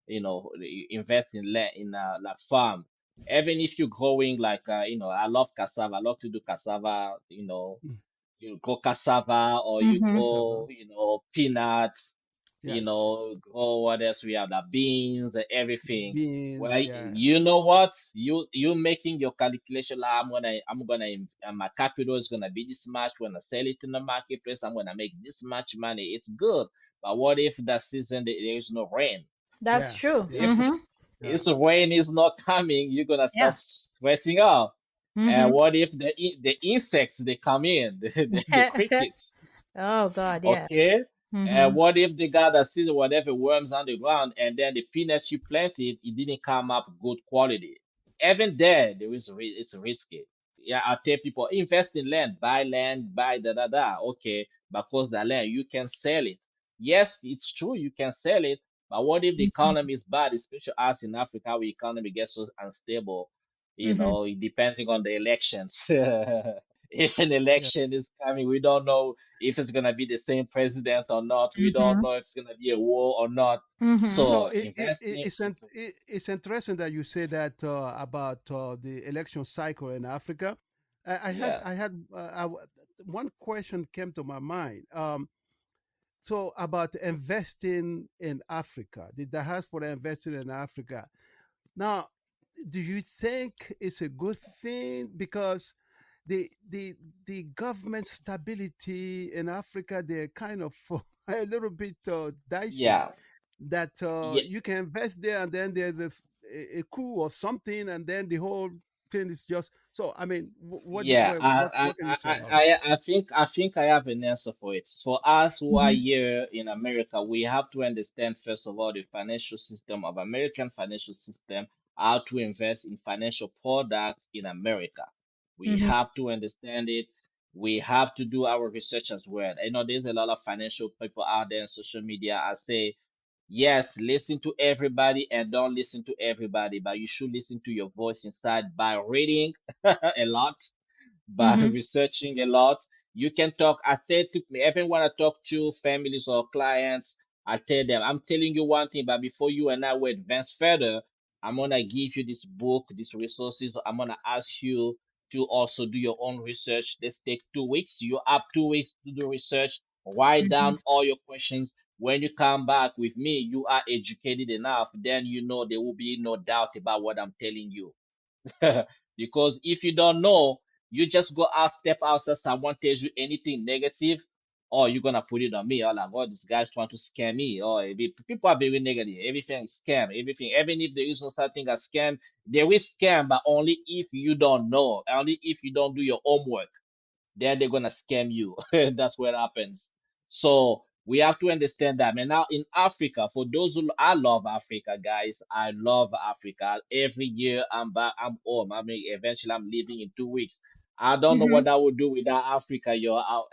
invest in land in like farm. Even if you're growing like I love cassava. I love to do cassava. Mm, You grow cassava or you mm-hmm. grow peanuts, Yes. grow what else we have, the beans and everything. Beans, Well, yeah. you know what, you making your calculation like my capital is gonna be this much when I sell it in the marketplace. I'm gonna make this much money. It's good, but what if that season there is no rain? That's Yeah. true. Yeah. If Mm-hmm. Yeah. it's rain is not coming, you're gonna start Yeah. stressing out. And Mm-hmm. what if the insects they come in, the crickets? Oh God, yes. Okay. And Mm-hmm. what if the guy that sees whatever worms on the ground and then the peanuts you planted, it didn't come up good quality? Even there is it's risky. Yeah, I tell people invest in land, buy da da da. Okay, because the land you can sell it. Yes, it's true you can sell it, but what if the economy is bad, especially us in Africa, our economy gets so unstable? Mm-hmm. It depending on the elections. If an Yeah. election is coming, we don't know if it's gonna be the same president or not. We don't Mm-hmm. know if it's gonna be a war or not. Mm-hmm. So So investing is it's interesting that you say that about the election cycle in Africa. yeah, I had one question came to my mind. So about investing in Africa, the diaspora investing in Africa. Now, do you think it's a good thing because the the the government stability in Africa they're kind of a little bit dicey yeah, that yeah, you can invest there and then there's a coup or something and then the whole thing is just so. I mean, yeah. what can you say about that? I think I have an answer for it. For us who are Mm-hmm. here in America, we have to understand first of all the financial system of American financial system, how to invest in financial products in America. We Mm-hmm. have to understand it. We have to do our research as well. I know there's a lot of financial people out there on social media. I say, yes, listen to everybody and don't listen to everybody, but you should listen to your voice inside by reading a lot, by Mm-hmm. researching a lot. You can talk. I tell to everyone I talk to, families or clients, I tell them, I'm telling you one thing, but before you and I will advance further, I'm gonna give you this book, these resources. I'm gonna ask you to also do your own research. Let's take 2 weeks. You have 2 weeks to do research. Write Mm-hmm. down all your questions. When you come back with me, you are educated enough. Then you know there will be no doubt about what I'm telling you. Because if you don't know, you just go out, step outside, someone tells you anything negative, or you're gonna put it on me. Or like, oh, this guy's trying to scam me. Or people are very negative. Everything is scam. Everything, even if there is no such thing as scam, there is scam, but only if you don't know, only if you don't do your homework, then they're gonna scam you. That's what happens. So we have to understand that. And now in Africa, for those who I love Africa, guys, I love Africa. Every year I'm back, I'm home. I mean, eventually I'm leaving in 2 weeks. I don't know what I would do without Africa.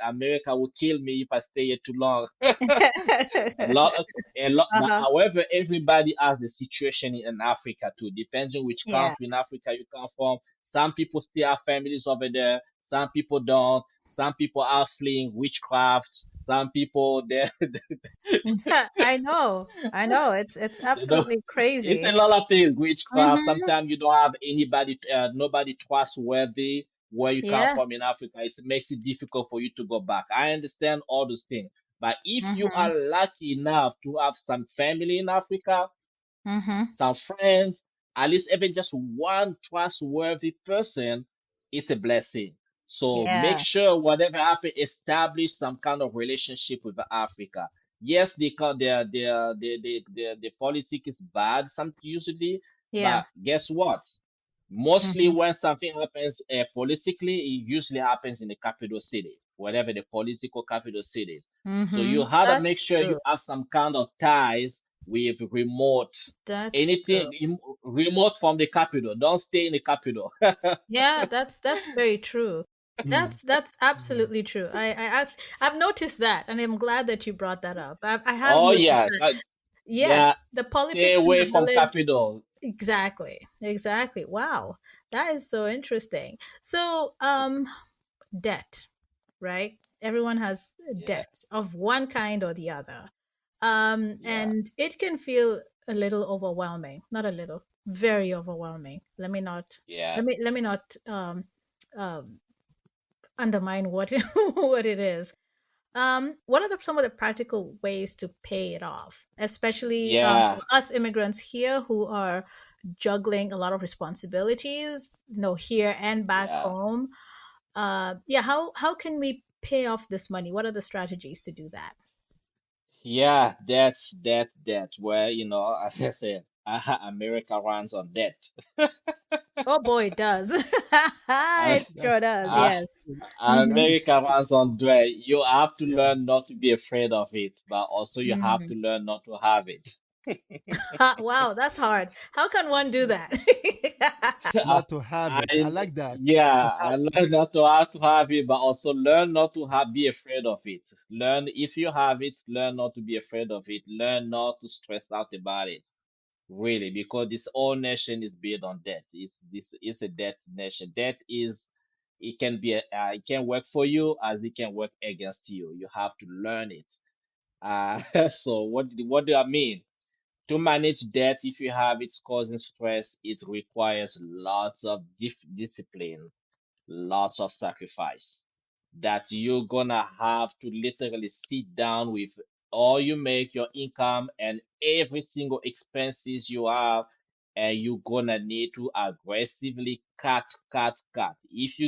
America will kill me if I stay here too long. A lot, a lot. But Uh-huh. however, everybody has the situation in Africa too. Depends on which Yeah. country in Africa you come from. Some people still have families over there. Some people don't. Some people are fleeing witchcraft. Some people they I know. I know. It's they don't. absolutely It's a crazy. lot of things. Witchcraft. Mm-hmm. Sometimes you don't have anybody, nobody trustworthy where you come Yeah. from in Africa. It makes it difficult for you to go back. I understand all those things. But if you Mm-hmm. are lucky enough to have some family in Africa, Mm-hmm. some friends, at least even just one trustworthy person, it's a blessing. So make Yeah. sure whatever happens, establish some kind of relationship with Africa. Yes, the politics is bad some usually, Yeah. but guess what? Mostly Mm-hmm. when something happens politically, it usually happens in the capital city, whatever the political capital cities. So Mm-hmm. you have to make That's sure you true. have some kind of ties with remote, That's true. anything remote from the capital. Don't stay in the capital. Yeah, that's very true. That's absolutely true. I've noticed that, and I'm glad that you brought that up. I have Oh noticed yeah, that. Yeah, yeah. the Stay politics in away the from village. capital. Exactly, exactly. Wow, that is so interesting. So, debt, right? Everyone has Yeah, debt of one kind or the other. yeah, And it can feel a little overwhelming, not a little, very overwhelming. yeah, Let me not um, undermine what what it is. What are some of the practical ways to pay it off, especially yeah, for us immigrants here who are juggling a lot of responsibilities, here and back yeah. home? Yeah, how can we pay off this money? What are the strategies to do that? Yeah, that's where, as I said, America runs on debt. Oh boy, it does. Uh, It That's sure does. that, uh, Yes. that Mm-hmm. is America runs on debt. You have to yeah. learn not to be afraid of it, but also you have Mm-hmm. to learn not to have it. Wow, that's hard. How can one do that? I, Not to have it. I like that. To yeah, have I learned not to have it, but also learn not to be afraid of it. Learn if you have it, learn not to be afraid of it. Learn not to stress out about it. Really, because this whole nation is built on debt. It's a debt nation. Debt is it can be it can work for you as it can work against you. You have to learn it. So what do I mean? To manage debt, if you have it's causing stress, it requires lots of discipline, lots of sacrifice that you're gonna have to literally sit down with all you make your income and every single expenses you have, and you're gonna need to aggressively cut. If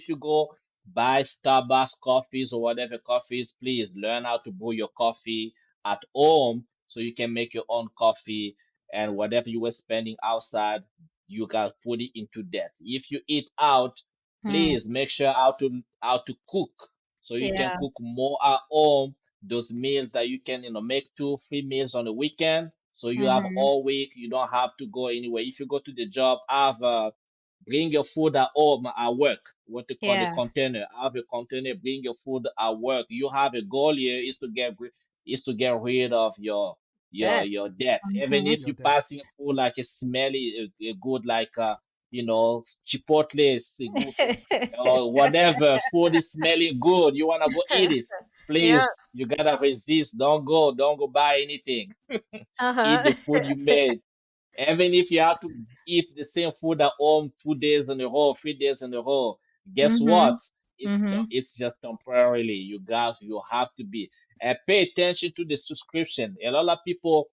you go buy Starbucks coffees or whatever coffees, please learn how to brew your coffee at home so you can make your own coffee, and whatever you were spending outside you got put it into debt. If you eat out, Hmm. please make sure how to cook so you can Yeah. cook more at home. Those meals that you can make 2 3 meals on the weekend, so you have Mm-hmm. all week. You don't have to go anywhere. If you go to the job, bring your food at home at work. What they call the Yeah. container. Have a container. Bring your food at work. You have a goal here is to get rid of your That. your debt. Even Mm-hmm. if your you debt. passing food like a smelly, a good like Chipotle, or whatever food is smelling good, you wanna go eat it. Yeah. Please, you gotta resist. Don't go buy anything. Eat Uh-huh. the food you made. Even if you have to eat the same food at home 2 days in a row, 3 days in a row, guess Mm-hmm. what? Mm-hmm. It's just temporarily. You have to be and pay attention to the subscription. A lot of people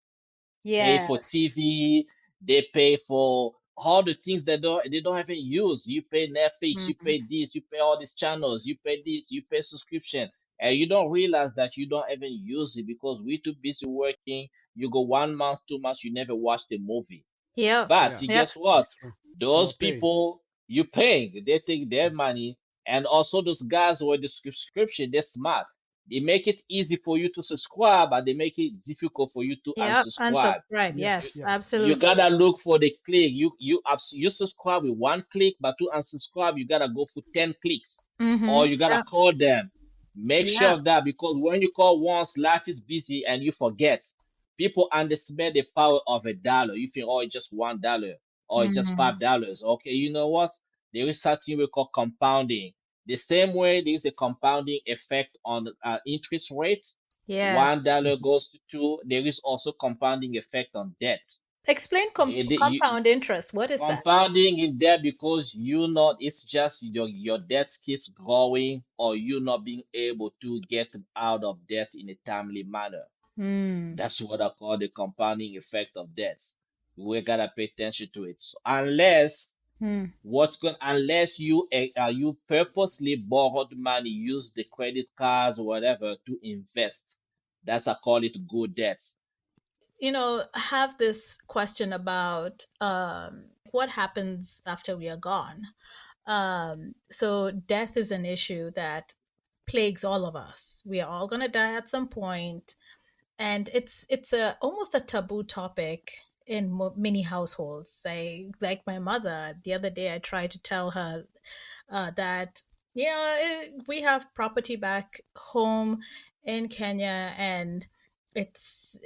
pay for Yes. TV, they pay for all the things they don't even use. You pay Netflix, you Mm-hmm. pay this, you pay all these channels, you pay this, you pay subscription, and you don't realize that you don't even use it because we too busy working. You go 1 month, 2 months, you never watch the movie. Yep. But Yeah, Yep. guess what? that's true. Those You're paid. people you paying, they take their money, and also those guys who are the subscription, they're smart. They make it easy for you to subscribe, but they make it difficult for you to Yep. unsubscribe. Unsubscribe. Yes, You Yes. yes. you Absolutely. gotta look for the click. You subscribe with 1 click, but to unsubscribe, you gotta go for 10 clicks, Mm-hmm. or you gotta Yep. call them. Make sure Yeah. of that because when you call once, life is busy and you forget. People underestimate the power of a dollar. You think, oh, it's just $1 or it's just Mm-hmm. $5. Okay, you know what? There is something we call compounding. The same way there is a compounding effect on interest rates. Yeah. $1 goes to two. There is also compounding effect on debt. Explain compound interest. What is that? Compounding in debt because it's just your debt keeps growing or you not being able to get out of debt in a timely manner. Hmm. That's what I call the compounding effect of debt. We gotta pay attention to it. So Hmm. unless you purposely borrowed money, use the credit cards or whatever to invest. That's I call it good debt. I have this question about what happens after we are gone. So death is an issue that plagues all of us. We are all going to die at some point, and it's a almost a taboo topic in many households. Like my mother, the other day I tried to tell her that We have property back home in Kenya, and it's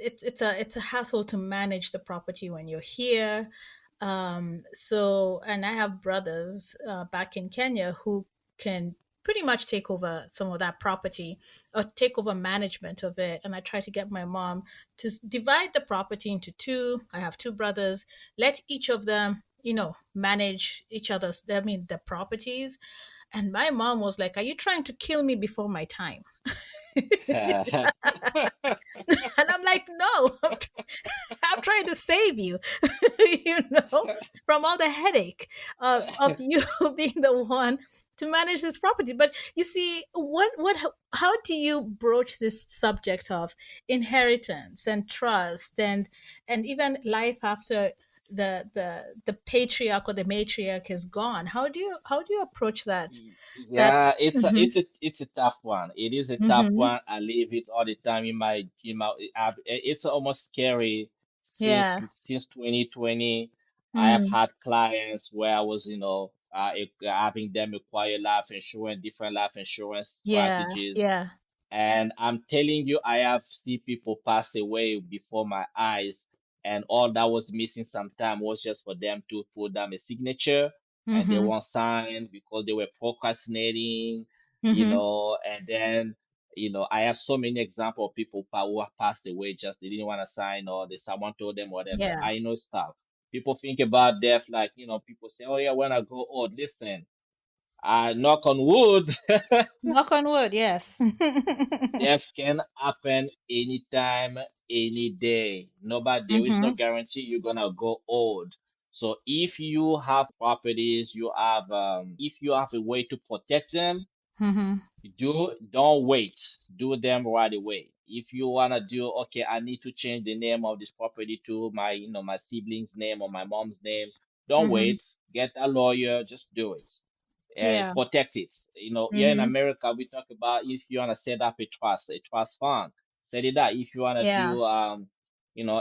a hassle to manage the property when you're here. So, and I have brothers back in Kenya who can pretty much take over some of that property or take over management of it. And I try to get my mom to divide the property into two. I have two brothers. Let each of them, manage each other's, I mean, the properties. And my mom was like, "Are you trying to kill me before my time?" And I'm like, "No, I'm trying to save you, from all the headache of you being the one to manage this property." But you see, how do you broach this subject of inheritance and trust and even life after the patriarch or the matriarch is gone? How do you approach that? Yeah, Mm-hmm, it's a tough one. It is a tough mm-hmm, one. I live it all the time in my it's almost scary yeah, since 2020. I have mm, had clients where I was, having them acquire life insurance, different life insurance yeah, strategies. yeah, And I'm telling you, I have seen people pass away before my eyes, and all that was missing sometime was just for them to put down a signature, and they mm-hmm, won't sign because they were procrastinating, mm-hmm, and then, I have so many examples of people who have passed away just they didn't want to sign, or someone told them whatever. yeah. I know stuff. People think about death like, people say, oh yeah, when I grow old, listen, I knock on wood. Knock on wood, yes. Death can happen anytime, any day. Nobody, there is no Mm-hmm, guarantee you're gonna go old. So if you have properties, if you have a way to protect them, mm-hmm, don't wait. Do them right away. If you wanna do, okay, I need to change the name of this property to my sibling's name or my mom's name. Don't mm-hmm, wait. Get a lawyer. Just do it. yeah, Protect it. Here in mm-hmm, America, we talk about if you wanna set up a trust fund, set it up. If you wanna yeah, do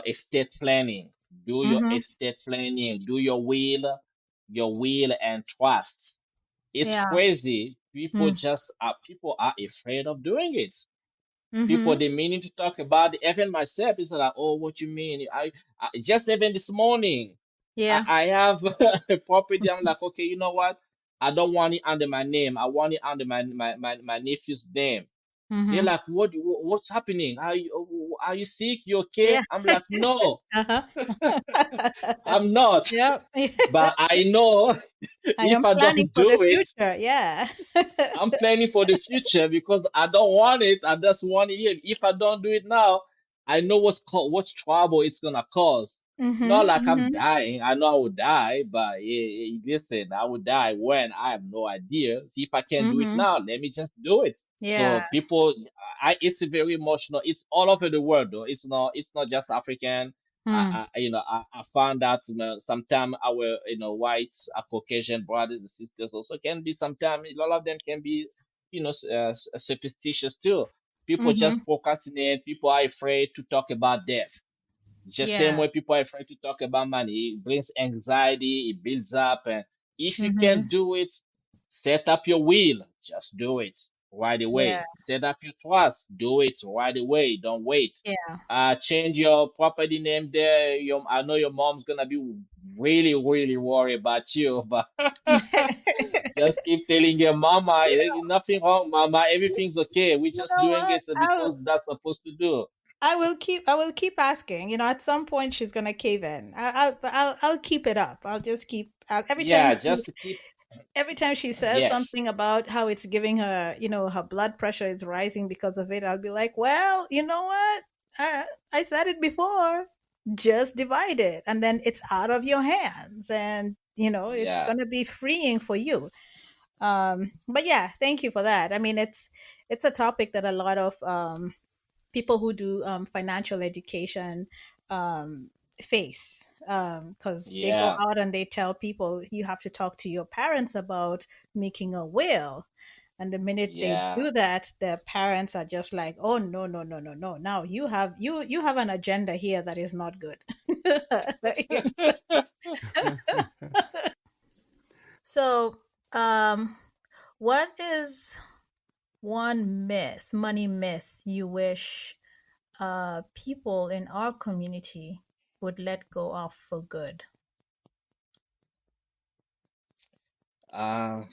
estate planning, do your mm-hmm, estate planning. Do your will and trust. It's yeah, crazy. People mm, just people are afraid of doing it. People, mm-hmm, they meaning to talk about it. Even myself, it's like, oh, what you mean? I just even this morning, I, yeah, I have a property. I'm like, okay, you know what? I don't want it under my name. I want it under my nephew's name. They're mm-hmm, like, what's happening? Are you sick? You okay? yeah, I'm like, no, uh-huh. I'm not. Yep. But I know I if am I planning don't for the do it, future. Yeah. I'm planning for the future because I don't want it. I just want it. If I don't do it now, I know what trouble it's gonna cause. Not Mm-hmm, like I'm mm-hmm, dying. I know I will die, but listen, I will die when I have no idea. See, if I can do it mm-hmm, now, let me just do it. yeah, So people, it's very emotional. It's all over the world, though. It's not just African. mm, I found that sometimes our white Caucasian brothers and sisters also can be sometimes a lot of them can be superstitious too. People mm-hmm, just procrastinate. People are afraid to talk about death. Just same yeah, way people are afraid to talk about money. It brings anxiety. It builds up. And if you mm-hmm, can do it, set up your will. Just do it right yeah, away. Set up your trust. Do it right away. Don't wait. yeah. Change your property name there. I know your mom's gonna be really, really worried about you, but just keep telling your mama, nothing wrong, mama. Everything's okay. We're You just know doing what? it because that's supposed to do. I will keep asking. At some point she's gonna cave in. I'll keep it up. I'll just keep every time Yeah, just keep. every time she says Yes. something about how it's giving her, her blood pressure is rising because of it. I'll be like, well, you know what? I said it before. Just divide it, and then it's out of your hands, and it's Yeah. gonna be freeing for you. But yeah, thank you for that. I mean, it's a topic that a lot of people who do financial education face, because they go Yeah. out and they tell people you have to talk to your parents about making a will. And the minute they Yeah. do that, their parents are just like, "Oh no, no, no, no, no! Now you have an agenda here that is not good." So, um, What is one myth, money myth, you wish people in our community would let go of for good? Uh,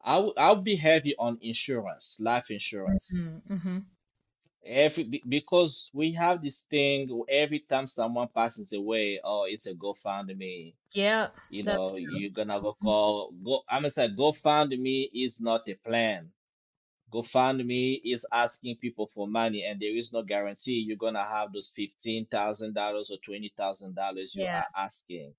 I'll be heavy on insurance, life insurance. Mm-hmm. Because we have this thing every time someone passes away, oh, it's a GoFundMe. Yeah, You that's know, true. you're gonna go. I'm gonna say GoFundMe is not a plan. GoFundMe is asking people for money, and there is no guarantee you're gonna have those $15,000 or $20,000 you Yeah. are asking.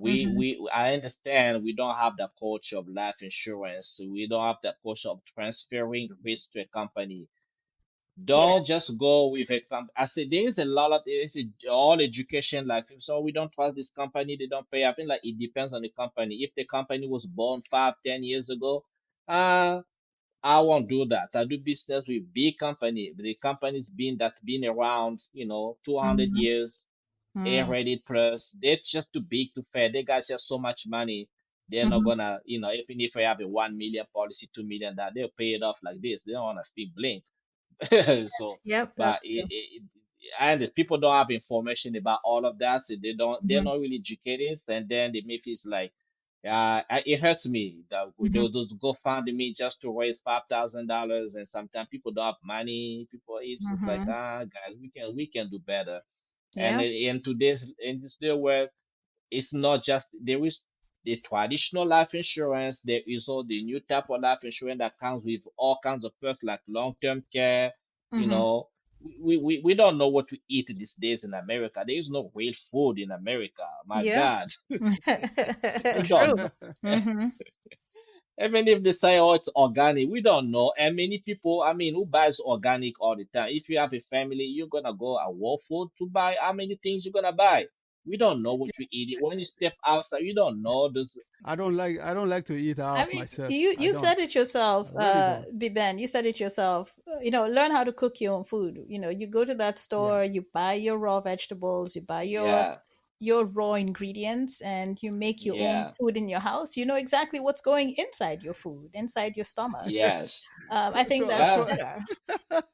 Mm-hmm. I understand we don't have the culture of life insurance. We don't have the culture of transferring risk to a company. Yeah. Don't just go with a company. I said there is a lot of all education like so we don't trust this company, they don't pay. I think like it depends on the company. If the company was born 5, 10 years ago, uh I won't do that. I do business with big company. The company's been around, 200 Mm-hmm. years, Mm-hmm. A-rated plus. They're just too big to fail. They got just so much money. They're not Mm-hmm. gonna, even if I have a 1 million policy, 2 million, that they'll pay it off like this. They don't want to fee blink. So, Yep, but that's true. and people don't have information about all of that, so they're Mm-hmm. not really educated, and then the myth is like, it hurts me that Mm-hmm. those GoFundMe just to raise $5,000, and sometimes people don't have money. People, it's just like, Mm-hmm. guys, we can do better, and Yeah. in this day where it's not just there is the traditional life insurance. There is all the new type of life insurance that comes with all kinds of perks like long-term care. You Mm-hmm. know, we don't know what we eat these days in America. There is no real food in America. My Yeah. God, we don't True. know. Mm-hmm. Even if they say, oh, it's organic, we don't know. And many people, I mean, who buys organic all the time? If you have a family, you're gonna go at Whole Food to buy how many things you're gonna buy. We don't know what you eat. When you step outside, you don't know. This, I don't like to eat I out mean, myself. I you don't. said it I yourself, really don't. Biben. You said it yourself. Learn how to cook your own food. You go to that Yeah. store, you buy your raw vegetables, you buy yeah, your raw ingredients, and you make your own yeah, food in your house. You know exactly what's going inside your food, inside your stomach. yes. I So think so that's Well, so better,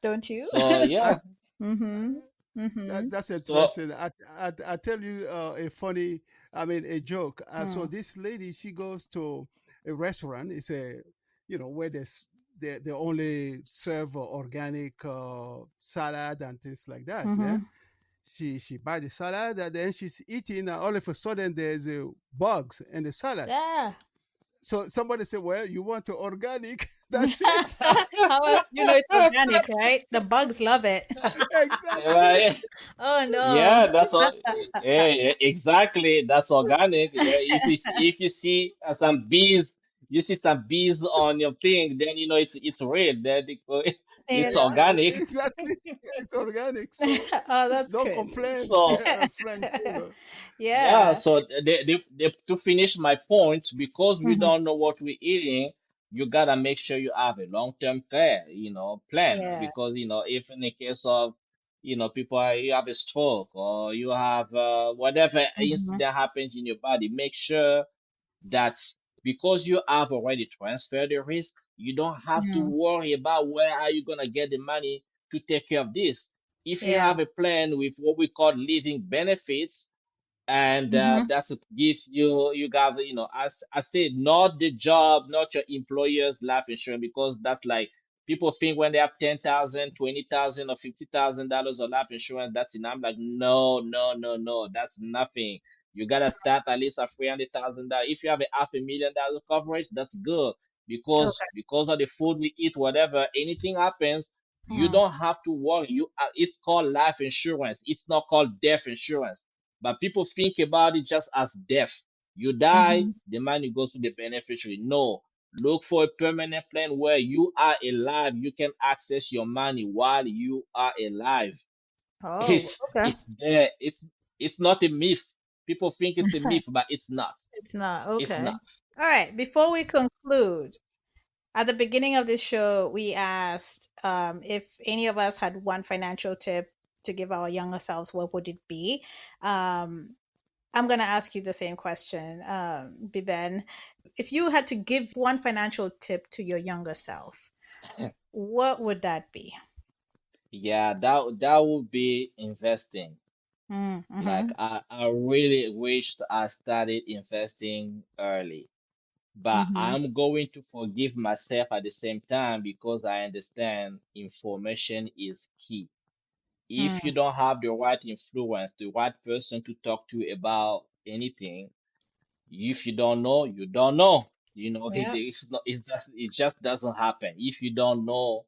don't you? so I, yeah, Mm-hmm. Mm-hmm. that's so interesting. I tell you a funny, I mean, a joke. So Mm. this lady, she goes to a restaurant. It's where they only serve organic salad and things like that. Yeah. Mm-hmm. She buy the salad and then she's eating. And all of a sudden, there's bugs in the salad. Yeah. So somebody said, "Well, you want to organic?" That's it. How else do you know it's organic, right? The bugs love it. Exactly. well, Oh yeah, no. that's all. Yeah, exactly. That's organic. Yeah, if you see some bees, you see some bees on your thing, then you know it's real. Then it's Yeah. organic. Exactly. It's organic. So Oh, that's don't great. complain, So Frank. yeah, Yeah. so to finish my point, because we Mhm. don't know what we're eating, you gotta make sure you have a long-term care, plan. Yeah. Because if in the case of, people you have a stroke or you have whatever Mhm. incident happens in your body, make sure that because you have already transferred the risk, you don't have to Mm. worry about where are you gonna get the money to take care of this. If you Yeah. have a plan with what we call living benefits, and Mhm. that's what gives you guys, as I said, not the job, not your employer's life insurance, because that's like people think when they have 10,000, 20,000, or $50,000 of life insurance, that's enough. I'm like, no, no, no, no, that's nothing. You gotta start at least at $300,000. If you have a $500,000 coverage, that's good, because Okay. of the food we eat, whatever, anything happens, you Mm. don't have to worry. It's called life insurance. It's not called death insurance, but people think about it just as death. You die, Mhm. the money goes to the beneficiary. No, look for a permanent plan where you are alive. You can access your money while you are alive. Oh, okay. It's there. It's not a myth. People think it's a myth, but it's not. It's not. It's Okay. not. All right. Before we conclude, at the beginning of this show, we asked if any of us had one financial tip to give our younger selves, what would it be? I'm going to ask you the same question, Biben. if you had to give one financial tip to your younger self, what would that be? Yeah, that would be investing. Like Mm-hmm. I really wished I started investing early, but Mm-hmm. I'm going to forgive myself at the same time because I understand information is key. If you don't have the right influence, the right person to talk to about anything, if you don't know, you don't know. Yep. It's not, it just doesn't happen. If you don't know,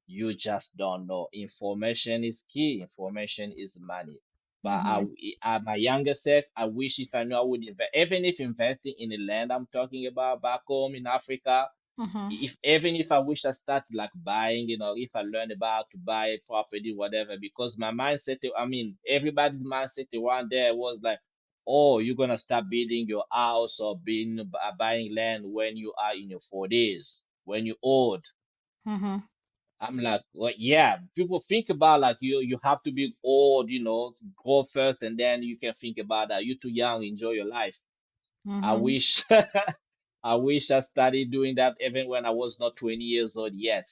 you just don't know. Information is key. Information is money. But Mm-hmm. my younger self, I wish if I knew I would invest, even if investing in the land I'm talking about back home in Africa, Mm-hmm. if even if I wish I started like buying, if I learned about to buy property, whatever, because my mindset, I mean, everybody's mindset around there was like, oh, you're gonna start building your house or buying land when you are in your 40s, when you're old. Mm-hmm. I'm like, well, yeah, people think about like you have to be old, go first and then you can think about that. You're too young, enjoy your life. I Mm-hmm. wish I wish I started doing that even when I was not 20 years old yet.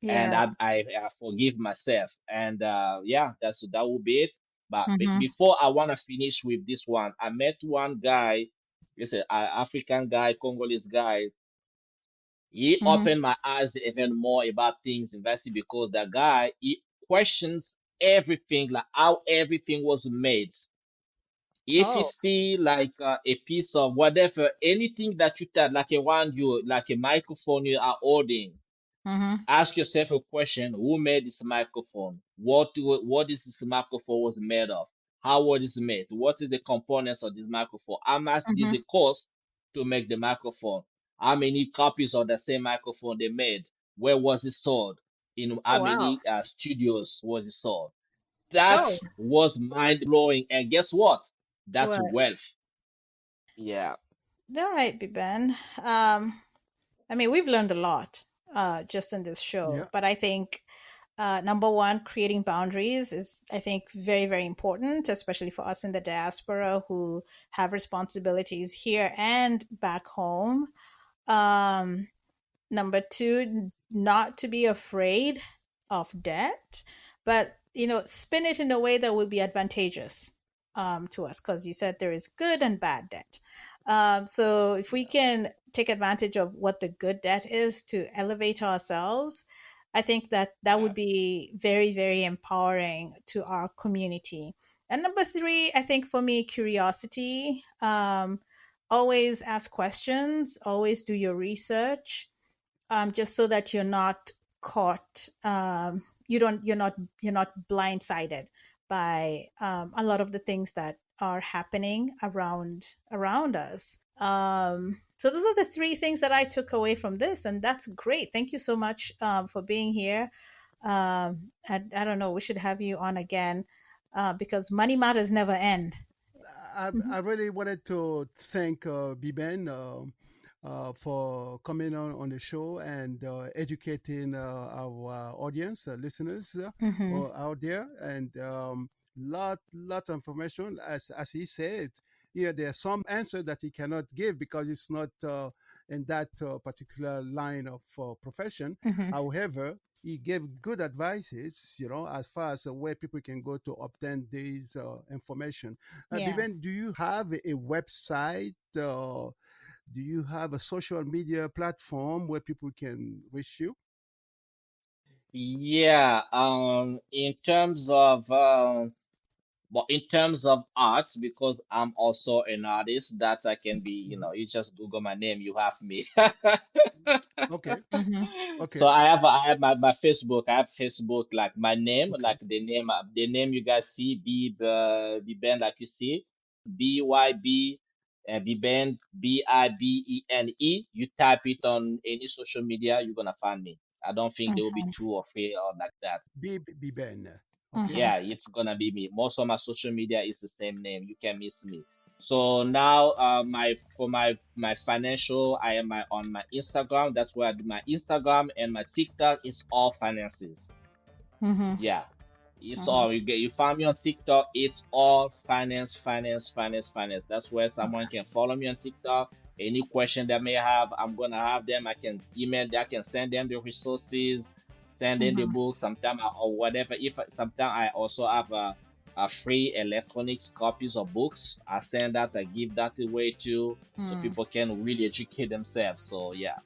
And Yeah. I forgive myself. And yeah, that would be it. But Mm-hmm. before I want to finish with this one, I met one guy, he's an African guy, Congolese guy. He Mm-hmm. opened my eyes even more about things investing because the guy, he questions everything, like how everything was made. If you Oh. see like a piece of whatever, anything that you touch, like around you, like a microphone you are holding, Mm-hmm. ask yourself a question: Who made this microphone? What is this microphone was made of? How was it made? What is the components of this microphone? How much did Mm-hmm. it cost to make the microphone? How many copies of the same microphone they made? Where was it sold? In Oh, how wow. many studios was it sold? That Oh, was mind blowing. And guess what? That's what? wealth. Yeah. All right, Biben. I mean, we've learned a lot just in this show, Yeah. but I think number one, creating boundaries is, I think, very, very important, especially for us in the diaspora who have responsibilities here and back home. Um, Number two, not to be afraid of debt, but spin it in a way that will be advantageous to us, because you said there is good and bad debt. So if we can take advantage of what the good debt is to elevate ourselves, I think that that Yeah. would be very, very empowering to our community. And number three, I think for me, curiosity. Always ask questions, always do your research, just so that you're not caught. You're not blindsided by a lot of the things that are happening around us. So those are the three things that I took away from this, and that's great. Thank you so much for being here. I don't know. We should have you on again because money matters never end. I really wanted to thank Biben for coming on the show and educating our audience, listeners Mm-hmm. out there, and lot of information. As he said, yeah, there are some answers that he cannot give because it's not in that particular line of profession. Mm-hmm. However, he gave good advices, as far as where people can go to obtain these information. Yeah. Biben, do you have a website? Do you have a social media platform where people can reach you? Yeah. In terms of art, because I'm also an artist, that I can be, Mhm. you just Google my name, you have me. Okay, Mm-hmm. So okay. I have my Facebook. I have Facebook like my name, Okay. like the name you guys see, Biben, like you see, Byb, Biben, Bibene. You type it on any social media, you're gonna find me. I don't think there will be two or three or like that. Byb Bibene. Okay. Mm-hmm. Yeah, it's gonna be me. Most of my social media is the same name. You can miss me. So now, my financial, I am on my Instagram. That's where I do my Instagram, and my TikTok is all finances. Mm-hmm. Yeah, It's all you find me on TikTok. It's all finance, finance, finance, finance. That's where someone can follow me on TikTok. Any question that may have, I'm gonna have them. I can email. I can send them the resources, send in the books, sometime or whatever. If sometimes I also have a free electronics copies of books. I send that. I give that away too, so people can really educate themselves. So yeah.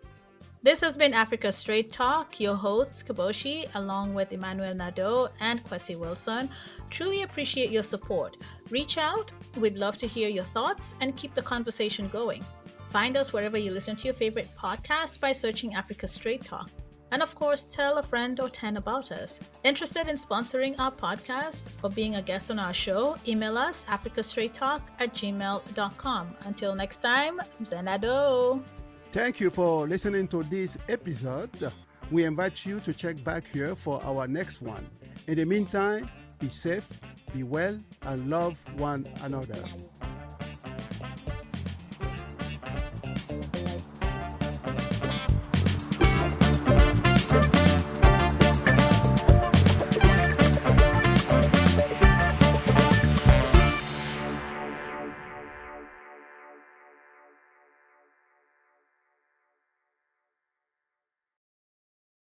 This has been Africa Straight Talk. Your hosts, Kaboshi, along with Emmanuel Nadeau and Kwesi Wilson. Truly appreciate your support. Reach out. We'd love to hear your thoughts and keep the conversation going. Find us wherever you listen to your favorite podcast by searching Africa Straight Talk. And of course, tell a friend or 10 about us. Interested in sponsoring our podcast or being a guest on our show? Email us africastraighttalk@gmail.com. Until next time, Zenado. Thank you for listening to this episode. We invite you to check back here for our next one. In the meantime, be safe, be well, and love one another.